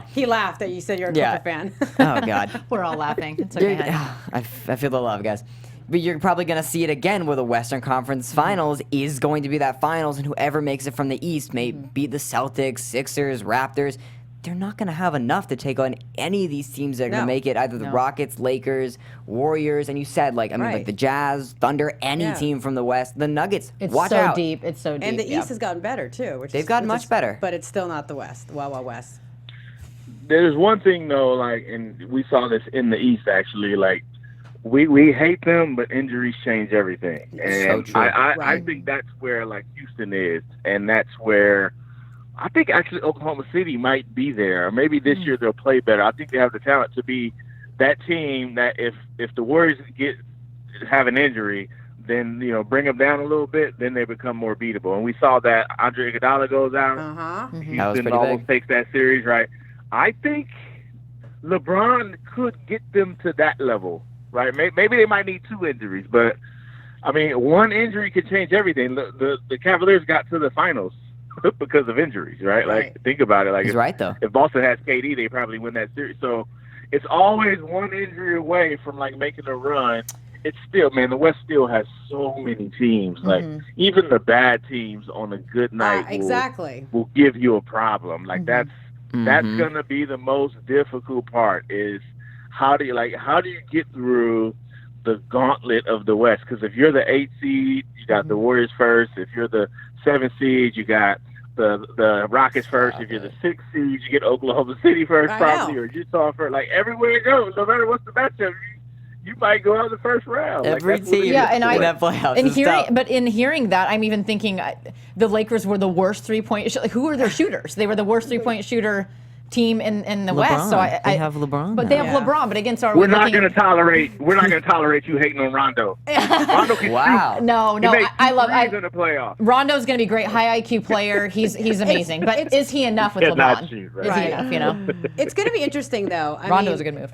A: He laughed that you said you're a Clipper fan.
D: Oh, God.
C: We're all laughing. It's okay.
D: I feel the love, guys. But you're probably going to see it again where the Western Conference Finals is going to be that finals, and whoever makes it from the East may beat the Celtics, Sixers, Raptors. They're not going to have enough to take on any of these teams that are going to make it, either the Rockets, Lakers, Warriors, and you said, like the Jazz, Thunder, any team from the West, the Nuggets. Watch out.
C: Deep. It's so deep.
A: And the East has gotten better, too.
D: They've gotten much better.
A: But it's still not the West. Wild West.
E: There's one thing, though, and we saw this in the East, actually, we hate them, but injuries change everything. And
D: so true.
E: I think that's where, Houston is, and that's where I think actually Oklahoma City might be there. Maybe this year they'll play better. I think they have the talent to be that team that if the Warriors have an injury, then bring them down a little bit, then they become more beatable. And we saw that Andre Iguodala goes out. Houston almost takes that series, right? I think LeBron could get them to that level, right? Maybe they might need 2 injuries, but I mean, one injury could change everything. The Cavaliers got to the finals because of injuries, right? Think about it.
D: He's right, though.
E: If Boston has KD, they probably win that series. So it's always one injury away from making a run. It's still, man, the West still has so many teams. Even the bad teams on a good night will give you a problem. That's gonna be the most difficult part. Is how do you get through the gauntlet of the West? Because if you're the 8th seed, you got the Warriors first. If you're the 7th seed, you got the Rockets first. If you're the 6th seed, you get Oklahoma City first, probably, or Utah first. Like everywhere it goes, no matter what's the matchup, you might go out in the first round.
D: Every team,
C: in
D: that playoffs.
C: But in hearing that, I'm even thinking the Lakers were the worst 3-point. Who were their shooters? They were the worst 3-point shooter team in the West. So
D: they have LeBron.
C: But they have LeBron. But against our,
E: we're not going to tolerate you hating on Rondo. Rondo can shoot.
C: No, I love
E: in the playoffs.
C: Rondo's going to be a great high IQ player. He's amazing. But is he enough with LeBron?
E: Shoot, right?
C: Is he enough? You know.
A: It's going to be interesting though.
C: Rondo's a good move.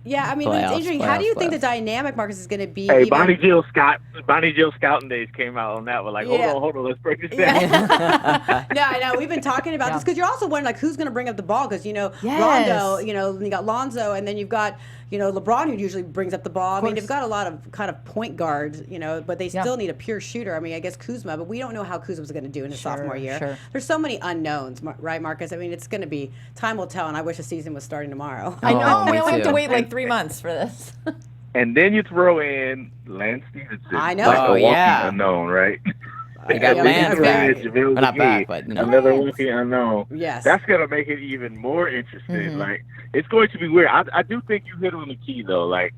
A: Yeah, I mean, it's interesting. How do you think the dynamic, Marcus, is going to be?
E: Hey, Bonnie Jill scouting days came out on that one. Like, hold on, let's break this down.
A: No, I know. We've been talking about this because you're also wondering like who's going to bring up the ball because Rondo, you got Lonzo, and then you've got LeBron who usually brings up the ball. I mean, they've got a lot of kind of point guards, but they still need a pure shooter. I mean, I guess Kuzma, but we don't know how Kuzma's going to do in his sophomore year.
C: Sure.
A: There's so many unknowns, right, Marcus? I mean, it's going to be time will tell, and I wish the season was starting tomorrow.
C: I know. We only have to
D: too.
C: wait like 3 months for this.
E: And then you throw in Lance Stevenson.
A: I know.
E: Like a walking
D: unknown,
E: right?
D: You got Lance back. Well, not back, but
E: another walking unknown.
A: Yes.
E: That's gonna make it even more interesting. Like it's going to be weird. I do think you hit on the key though. Like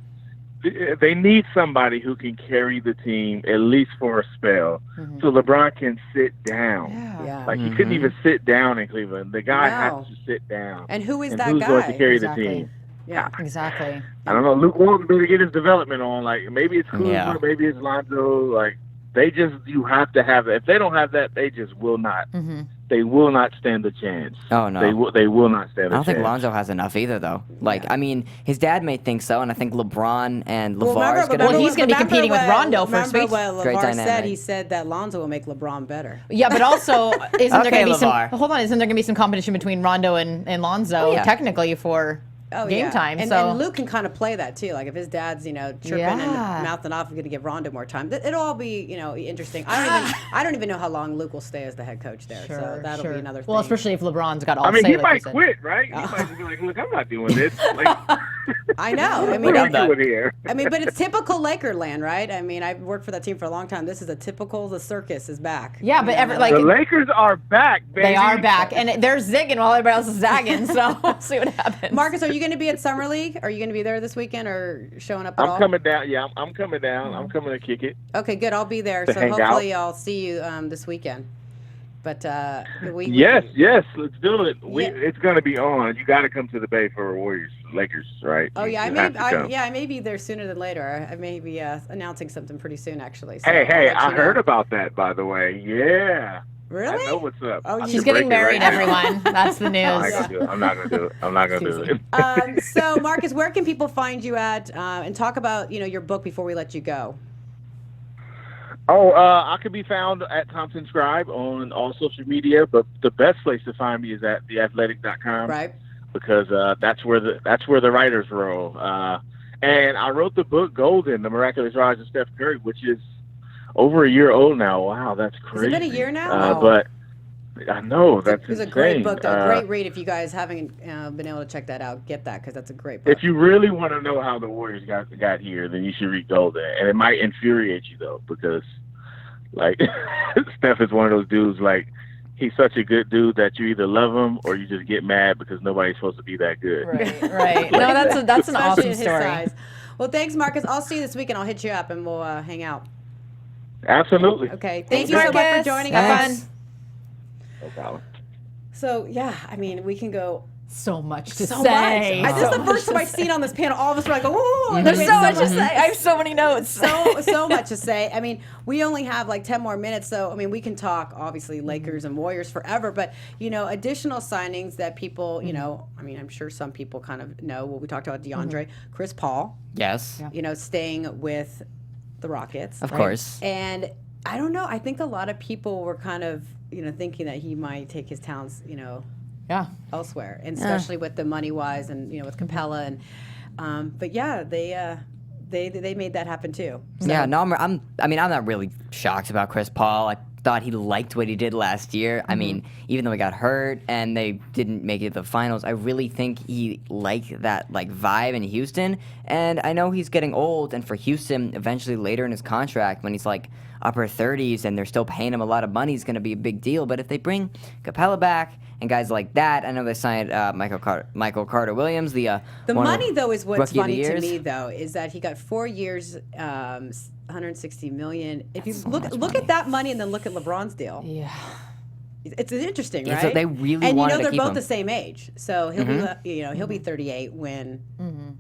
E: they need somebody who can carry the team at least for a spell, so LeBron can sit down.
A: Yeah.
E: Like he couldn't even sit down in Cleveland. The guy has to sit down.
A: And who is
E: and
A: that
E: who's
A: guy?
E: going to carry the team?
A: Yeah.
C: Exactly.
E: I don't know. Luke Walton better get his development on. Like maybe it's Kuzma, maybe it's Lonzo. Like you have to have that. If they don't have that, they just will not. They will not stand a chance.
D: Oh no,
E: they will not stand a chance.
D: I don't think Lonzo has enough either, though. Like I mean, his dad may think so, and I think LeBron and LeVar is gonna.
C: Well, he's gonna be competing with Rondo for
A: Remember
C: sweet.
A: what
D: Great
A: LeVar
D: dynamic.
A: said? He said that Lonzo will make LeBron better.
C: Yeah, but also isn't there going to be
D: LeVar.
C: some? Hold on, isn't there going to be some competition between Rondo and Lonzo technically for game time?
A: And,
C: so
A: and Luke can kind of play that too. Like if his dad's chirping and mouthing off, he's going to give Rondo more time. It'll all be interesting. I don't even know how long Luke will stay as the head coach there. So that'll be another thing.
C: Well, especially if LeBron's got all.
E: I mean,
C: say,
E: he
C: like
E: might quit, right? He might just be like, "Look, I'm not doing this." Like,
A: I know. I mean,
E: what are you doing here?
A: I mean, but it's typical Laker land, right? I mean, I've worked for that team for a long time. This is the circus is back.
C: Yeah, but
E: the Lakers are back, baby.
C: They are back, and they're zigging while everybody else is zagging. So we'll see what happens.
A: Marcus, are you going to be at Summer League? Are you going to be there this weekend or showing up at all?
E: I'm coming down. Yeah, I'm coming down. I'm coming to kick it.
A: Okay, good. I'll be there. So hopefully I'll see you this weekend. But
E: yes, let's do it. It's going to be on. You got to come to the Bay for Warriors Lakers, right?
A: Oh yeah, I may be there sooner than later. I may be announcing something pretty soon, actually. So
E: hey, I heard about that, by the way. Yeah.
A: Really?
E: I know what's up.
A: Oh,
C: she's getting married, everyone. That's the news.
E: I'm not going to do it.
A: So, Marcus, where can people find you at and talk about your book before we let you go?
E: Oh, I can be found at Thompson Scribe on all social media, but the best place to find me is at theathletic.com.
A: Right.
E: Because that's where the writers roll. And I wrote the book Golden: The Miraculous Rise of Steph Curry, which is over a year old now. Wow, that's crazy.
A: Has it been a year now?
E: But I know that's
A: It was a great book, a great read. If you guys haven't been able to check that out, get that because that's a great book.
E: If you really want to know how the Warriors got here, then you should read Golden. And it might infuriate you though, because like Steph is one of those dudes. Like he's such a good dude that you either love him or you just get mad because nobody's supposed to be that good.
C: Right. No, that's an awesome story.
A: Size. Well, thanks, Marcus. I'll see you this weekend. I'll hit you up and we'll hang out.
E: Absolutely.
A: Okay. Thank you so much for joining us.
E: No problem.
A: So, yeah, I mean, we can go
C: so much to
A: so
C: say.
A: Much. This is the first time I've seen on this panel. All of us were like, "Oh,
C: there's so much to say." I have so many notes.
A: So much to say. I mean, we only have like 10 more minutes, so I mean, we can talk obviously Lakers and Warriors forever. But additional signings that people, I mean, I'm sure some people kind of know what we talked about. DeAndre, Chris Paul.
D: Yes.
A: Staying with the Rockets.
D: Of course.
A: And I don't know. I think a lot of people were kind of thinking that he might take his talents, elsewhere, and especially with the money wise, and with Capella, and but yeah, they made that happen too. So.
D: Yeah, no, I'm not really shocked about Chris Paul. thought he liked what he did last year. I mean, even though he got hurt and they didn't make it to the finals, I really think he liked that vibe in Houston. And I know he's getting old, and for Houston, eventually later in his contract, when he's upper 30s and they're still paying him a lot of money, is going to be a big deal. But if they bring Capella back and guys like that, I know they signed Michael Carter-Williams. The
A: money, though, is what's
D: Rookie of the
A: funny to
D: Years.
A: me, though, is that he got 4 years, $160 million. If you look at that money and then look at LeBron's deal,
C: Yeah.
A: it's interesting,
D: Yeah,
A: right?
D: so they really
A: and
D: wanted to
A: they're
D: keep
A: both
D: him.
A: the same age, so he'll be he'll be 38 when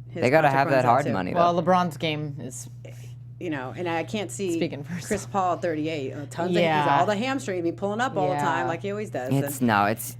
A: his
D: They got to
A: contract
D: have
A: runs
D: that
A: out,
D: hard
A: too.
D: money, though.
C: Well, LeBron's game is.
A: And I can't see
C: Speaking for
A: Chris Paul at 38. Tons
C: Yeah.
A: of all the hamstring, be pulling up all the time
C: Yeah.
A: like he always does.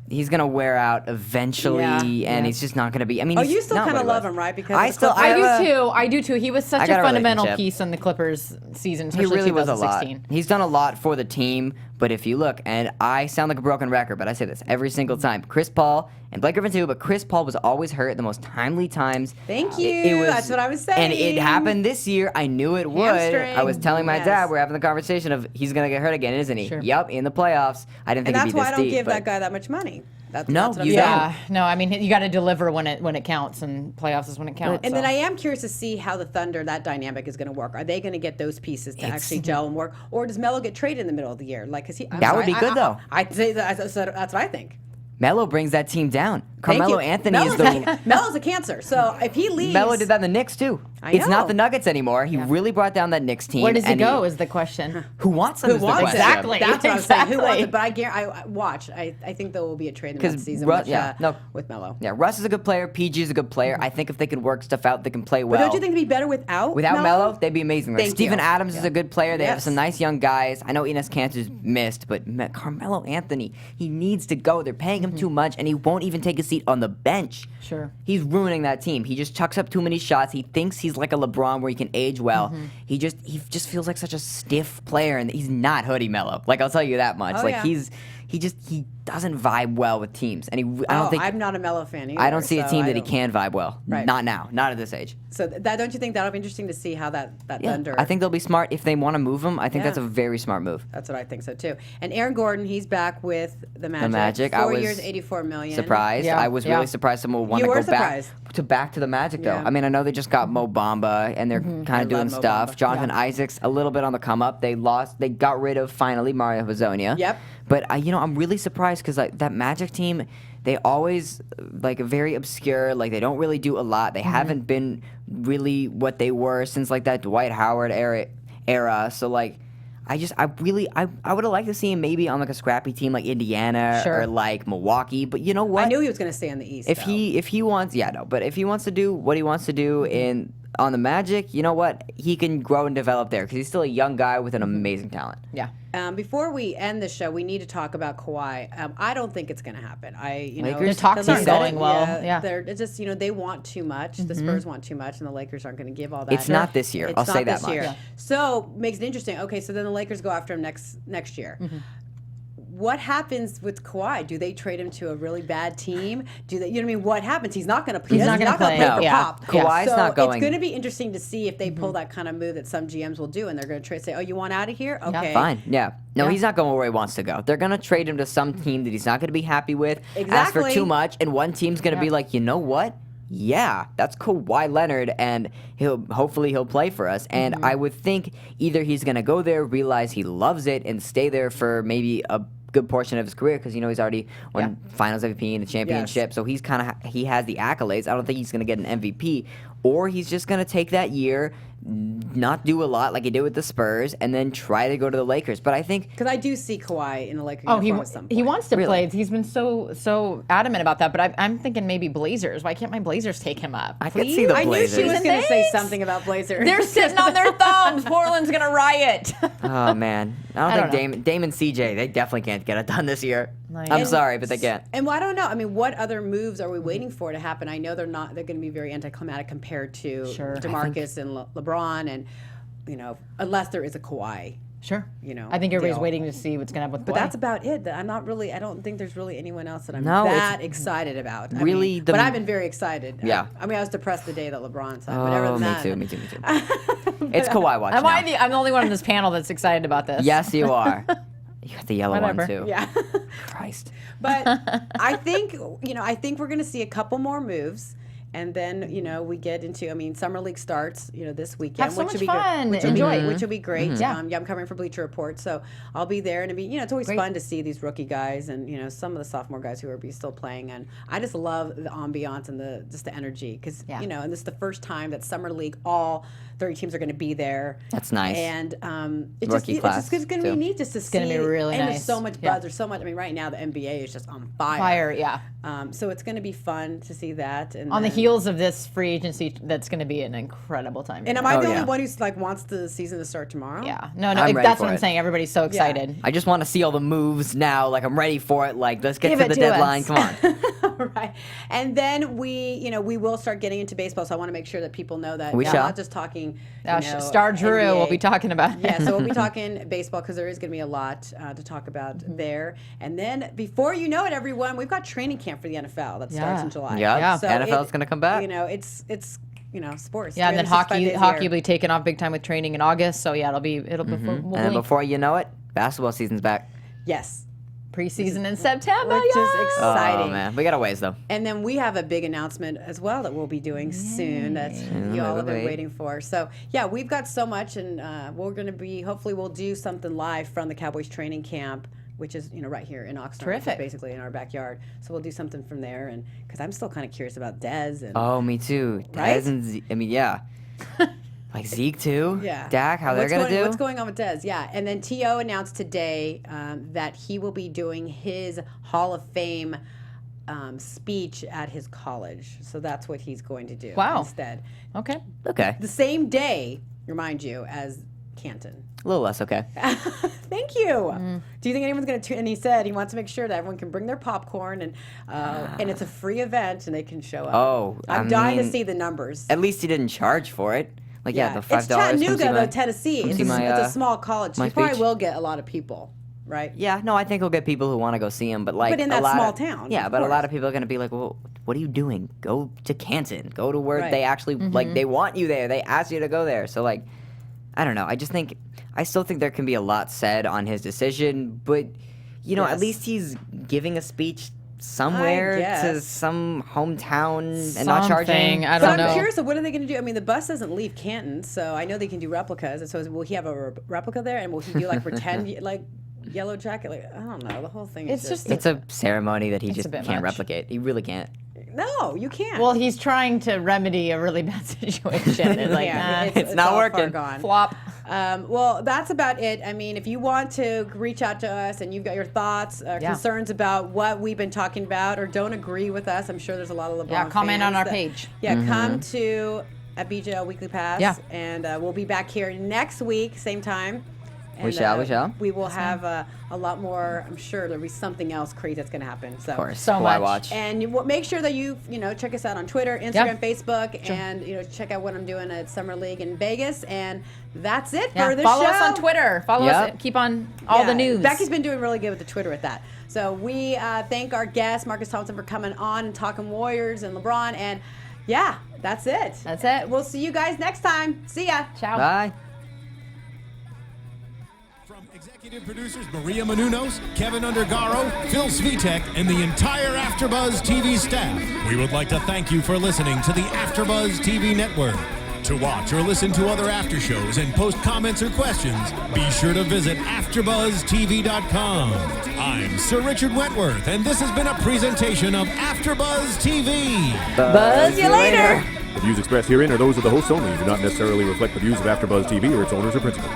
D: He's gonna wear out eventually, and he's just not gonna be. I mean,
A: Oh,
D: he's
A: you still
D: not
A: kind
D: what
A: of
D: he
A: love
D: was.
A: him, right? Because
D: I
A: of the
D: still-
A: Clippers?
C: I
D: have
C: do too. I do too. He was
D: I
C: such
D: got
C: a
D: a
C: fundamental
D: relationship.
C: piece in the Clippers season,
D: He
C: especially
D: really was a lot.
C: 2016.
D: He's done a lot for the team, but if you look, and I sound like a broken record, but I say this every single time: Chris Paul and Blake Griffin too. But Chris Paul was always hurt at the most timely times.
A: Thank you. That's what I was saying.
D: And it happened this year. I knew it would.
A: Hamstring.
D: I was telling my
A: Yes.
D: dad, we're having the conversation of he's gonna get hurt again, isn't he?
C: Sure.
D: Yep, in the playoffs. I didn't
A: And
D: think
A: that's
D: it'd be
A: why
D: this
A: I don't
D: deep.
A: give
D: but
A: that guy that much money. That's
D: No,
A: what I'm
D: you
A: saying.
C: Yeah, no, I mean you got to deliver when it counts, and playoffs is when it counts.
A: And
C: so.
A: then I am curious to see how the Thunder, that dynamic is going to work. Are they going to get those pieces to actually gel and work, or does Melo get traded in the middle of the year? Cause
D: That would be good, though.
A: I'd say that's what I think.
D: Melo brings that team down.
A: Thank
D: Carmelo
A: you.
D: Anthony is the.
A: Melo's a cancer. So if he leaves,
D: Melo did that in the Knicks too.
A: I
D: It's not
A: know.
D: the Nuggets anymore. He really brought down that Knicks team.
C: Where does he
D: and
C: go? Is the question.
D: Who wants him?
A: Who
D: is the
A: wants
D: question.
A: it?
C: Exactly.
A: That's what I was saying. Who wants
C: Exactly.
A: it? But I watch. I think there will be a trade in the
D: 'Cause
A: next season with Melo.
D: Yeah, Russ is a good player. PG is a good player. I think if they could work stuff out, they can play well.
A: But don't you think it'd be better without
D: Melo, they'd be amazing. Like
A: Thank
D: Steven
A: you.
D: Adams is a good player. They have
A: Yes.
D: some nice young guys. I know Enes Kanter's missed, but Carmelo Anthony, he needs to go. They're paying him too much, and he won't even take a seat on the bench.
C: Sure.
D: He's ruining that team. He just chucks up too many shots. He thinks he's like a LeBron where he can age well. He just feels like such a stiff player, and he's not Hoodie Melo. I'll tell you that much.
A: Oh, yeah.
D: He doesn't vibe well with teams, and I don't think
A: I'm not a Melo fan either.
D: I don't see a
A: so
D: team
A: I
D: that he
A: don't-
D: can vibe well.
A: Right.
D: Not now. Not at this age.
A: So that don't you think that'll be interesting to see how that
D: Yeah,
A: Thunder?
D: I think they'll be smart if they want to move him. I think that's a
A: Yeah.
D: very smart move.
A: That's what I think so too. And Aaron Gordon, he's back with the Magic.
D: Magic, I
A: 4
D: was
A: years, $84 million.
D: Surprised.
C: Yeah,
D: I was
C: yeah.
D: really surprised someone would want
A: You
D: to
A: were
D: go
A: surprised.
D: back to the Magic though.
A: Yeah.
D: I mean, I know they just got Mo Bamba and they're kind
A: I
D: of doing
A: love Mo
D: stuff.
A: Bamba.
D: Jonathan Isaac's a little bit on the come up. They got rid of finally Mario Hazonia.
A: Yep.
D: But I'm really surprised because that Magic team, they always very obscure. They don't really do a lot. They haven't been really what they were since that Dwight Howard era. So I would have liked to see him maybe on a scrappy team like Indiana
C: Sure.
D: or Milwaukee. But you know what?
A: I knew he was going to stay in the East.
D: If
A: though.
D: he wants, but if he wants to do what he wants to do on the Magic, you know what? He can grow and develop there because he's still a young guy with an amazing talent.
C: Yeah.
A: Before we end the show, we need to talk about Kawhi. I don't think it's going to happen.
D: Lakers?
C: The talks aren't
A: Lakers-
C: going well. Yeah.
A: It's just they want too much. The Spurs want too much, and the Lakers aren't going to give all that.
D: It's not this year.
A: It's
D: I'll
A: not
D: say that
A: this
D: much.
A: year.
C: Yeah.
A: So makes it interesting. Okay, so then the Lakers go after him next year. What happens with Kawhi? Do they trade him to a really bad team? Do they? You know what I mean? What happens? He's not going to.
C: He's not gonna play.
A: play for
C: Yeah.
A: pop.
D: Kawhi's
A: so
D: not going.
A: It's going to be interesting to see if they pull that kind of move that some GMs will do, and they're going to say, "Oh, you want out of here? Okay,
D: Fine. Yeah. No,
C: Yeah.
D: he's not going where he wants to go. They're going to trade him to some team that he's not going to be happy with. Ask for
A: Exactly.
D: too much, and one team's going to be like, you know what? Yeah, that's Kawhi Leonard, and hopefully he'll play for us. And I would think either he's going to go there, realize he loves it, and stay there for maybe a good portion of his career because he's already won Finals MVP and a championship, so he has the accolades. I don't think he's going to get an MVP, or he's just going to take that year, not do a lot like he did with the Spurs, and then try to go to the Lakers. But I think
A: Because I do see Kawhi in the Lakers
C: Oh,
A: uniform at some point.
C: he wants to
D: Really?
C: play. He's been so adamant about that. But I'm thinking maybe Blazers. Why can't my Blazers take him up?
D: I could see the
A: I knew
D: Blazers.
A: she was going to say
C: Thanks.
A: something about Blazers.
C: They're sitting on their thumbs. Portland's gonna riot.
D: Oh man, I don't
C: don't
D: think Damon CJ. They definitely can't get it done this year.
C: Like-
D: I'm
C: And-
D: sorry, but they can't.
A: And I don't know. I mean, what other moves are we waiting for to happen? I know they're going to be very anticlimactic compared to
C: Sure.
A: DeMarcus and LeBron, and unless there is a Kawhi.
C: Sure.
A: know,
C: I think everybody's
A: deal.
C: waiting to see what's gonna happen with
A: But
C: Kawhi.
A: that's about it. I don't think there's really anyone else that I'm
D: No,
A: that
D: it's
A: excited about.
D: really
A: but I've been very excited.
D: Yeah.
A: I mean, I was depressed the day that LeBron signed. Whatever
D: Oh,
A: than
D: me
A: that.
D: too. It's Kawhi watch
C: I'm
D: now.
C: the only one on this panel that's excited about this.
D: Yes, you are. You got the yellow
C: Whatever.
D: one, too.
A: Yeah.
D: Christ.
A: But I think we're going to see a couple more moves. And then, we get into, Summer League starts, this weekend.
C: Have so
A: which
C: much
A: will be
C: fun.
A: Which
C: Enjoy.
A: Which will be great.
C: Yeah.
A: I'm covering for Bleacher Report, so I'll be there. And it's always
C: Great.
A: fun to see these rookie guys and, some of the sophomore guys who are still playing. And I just love the ambiance and just the energy because, and this is the first time that Summer League, all 30 teams are going to be there.
D: That's nice.
A: And
D: Rookie class,
A: it's going to be neat just to see.
C: It's going to be really
A: and
C: nice.
A: there's so much buzz.
C: Yeah.
A: There's so much. Right now the NBA is just on fire.
C: Yeah.
A: So it's going to be fun to see that. And
C: On the
A: then-
C: heels of this free agency, that's going to be an incredible time.
A: And am I the only
D: yeah.
A: one who's wants the season to start tomorrow?
C: Yeah. No,
D: I'm ready
C: that's
D: for
C: what I'm
D: it.
C: saying. Everybody's so excited.
D: I just want to see all the moves now. Like, I'm ready for it. Like, let's get
C: Give
D: to
C: it
D: the
C: to
D: deadline.
C: us.
D: Come on.
A: Right. And then we will start getting into baseball. So I want to make sure that people know that
D: We
A: we're
D: shall.
A: not just talking.
C: Star Drew
A: NBA.
C: will be talking about it.
A: Yeah, so we'll be talking baseball because there is going to be a lot to talk about there. And then before you know it, everyone, we've got training camp for the NFL that starts in July.
D: Yeah.
C: Yeah.
A: So
D: NFL's going to come back.
A: It's sports.
C: Yeah, and then
A: 365
C: hockey
A: days a
C: will
A: year.
C: be taking off big time with training in August. So yeah, it'll be
D: And then before you know it, basketball season's back.
A: Yes.
C: preseason in September.
A: Which is
C: yeah.
A: exciting.
D: Oh, man. We got a ways, though.
A: And then we have a big announcement as well that we'll be doing soon that you all have been
D: wait.
A: waiting for. So, yeah, we've got so much, and we're going to be, hopefully we'll do something live from the Cowboys training camp, which is, right here in Oxnard, which is
C: Terrific.
A: basically in our backyard. So we'll do something from there, and because I'm still kind of curious about Dez. And
D: Oh, me too.
A: Right?
D: Dez and Zeke. yeah. Like Zeke, too.
A: yeah.
D: Dak, how they're
A: What's
D: going to do.
A: What's going on with Dez? Yeah. And then T.O. announced today that he will be doing his Hall of Fame speech at his college. So that's what he's going to do
C: Wow.
A: instead.
C: Okay.
D: Okay.
A: The same day, remind you, as Canton.
D: A little less okay.
A: Thank you. Do you think anyone's going to? And he said he wants to make sure that everyone can bring their popcorn, and it's a free event, and they can show up.
D: Oh,
A: I'm
D: I
A: dying to
D: mean,
A: see the numbers.
D: At least he didn't charge for it. Like, yeah, the $5.
A: It's Chattanooga,
D: come see
A: though, Tennessee.
D: come
A: It's
D: see
A: a,
D: my,
A: it's a small college. So
D: my
A: you probably
D: speech.
A: will get a lot of people, right?
D: Yeah, no, I think he'll get people who want to go see him, but like
A: But in
D: a
A: that
D: lot
A: small
D: of,
A: town,
D: Yeah,
A: of
D: but a lot
A: course.
D: of people are gonna be like, well, what are you doing? Go to Canton. Go to where
A: Right.
D: they actually like they want you there. They asked you to go there. So like, I don't know. I still think there can be a lot said on his decision, but at
A: Yes.
D: least he's giving a speech somewhere to
A: guess.
D: some hometown and not charging.
C: Something, I
A: But
C: don't
A: I'm
C: know.
A: curious of what are they going to do? I mean, the bus doesn't leave Canton, so I know they can do replicas. And so will he have a replica there, and will he do like pretend like Yellow Jacket? Like I don't know. The whole thing is
C: It's just
D: It's a ceremony that he
C: It's a
D: just
C: bit
D: can't
C: much.
D: replicate. He really can't.
A: no, you can't.
C: Well, he's trying to remedy a really bad situation. And like,
A: yeah,
C: nah,
D: it's not
A: all far
D: working.
A: gone.
C: flop.
A: Well, that's about it. I mean, if you want to reach out to us and you've got your thoughts, concerns about what we've been talking about, or don't agree with us, I'm sure there's a lot of LeBron
C: Yeah, comment
A: fans
C: on our
A: that-
C: page.
A: Yeah, come to at BJL Weekly Pass.
C: Yeah.
A: And we'll be back here next week, same time. And,
D: We shall.
A: We will have a lot more. I'm sure there'll be something else crazy that's going to happen. So.
D: Of course.
C: So
D: Why
C: much.
D: watch?
A: And make sure that you check us out on Twitter, Instagram, Facebook, and check out what I'm doing at Summer League in Vegas. And that's it
C: Yeah,
A: for this
C: follow
A: show.
C: us on Twitter. Follow
D: Yep.
C: us. Keep on all the news.
A: Becky's been doing really good with the Twitter with that. So we thank our guest Marcus Thompson for coming on and talking Warriors and LeBron. And yeah, that's it.
C: That's it.
A: We'll see you guys next time. See ya.
C: Ciao.
D: Bye.
B: From executive producers Maria Menounos, Kevin Undergaro, Phil Svitek, and the entire AfterBuzz TV staff, we would like to thank you for listening to the AfterBuzz TV network. To watch or listen to other after shows and post comments or questions, be sure to visit AfterBuzzTV.com. I'm Sir Richard Wentworth, and this has been a presentation of AfterBuzz TV.
C: Buzz you later.
F: The views expressed herein are those of the hosts only and do not necessarily reflect the views of AfterBuzz TV or its owners or principals.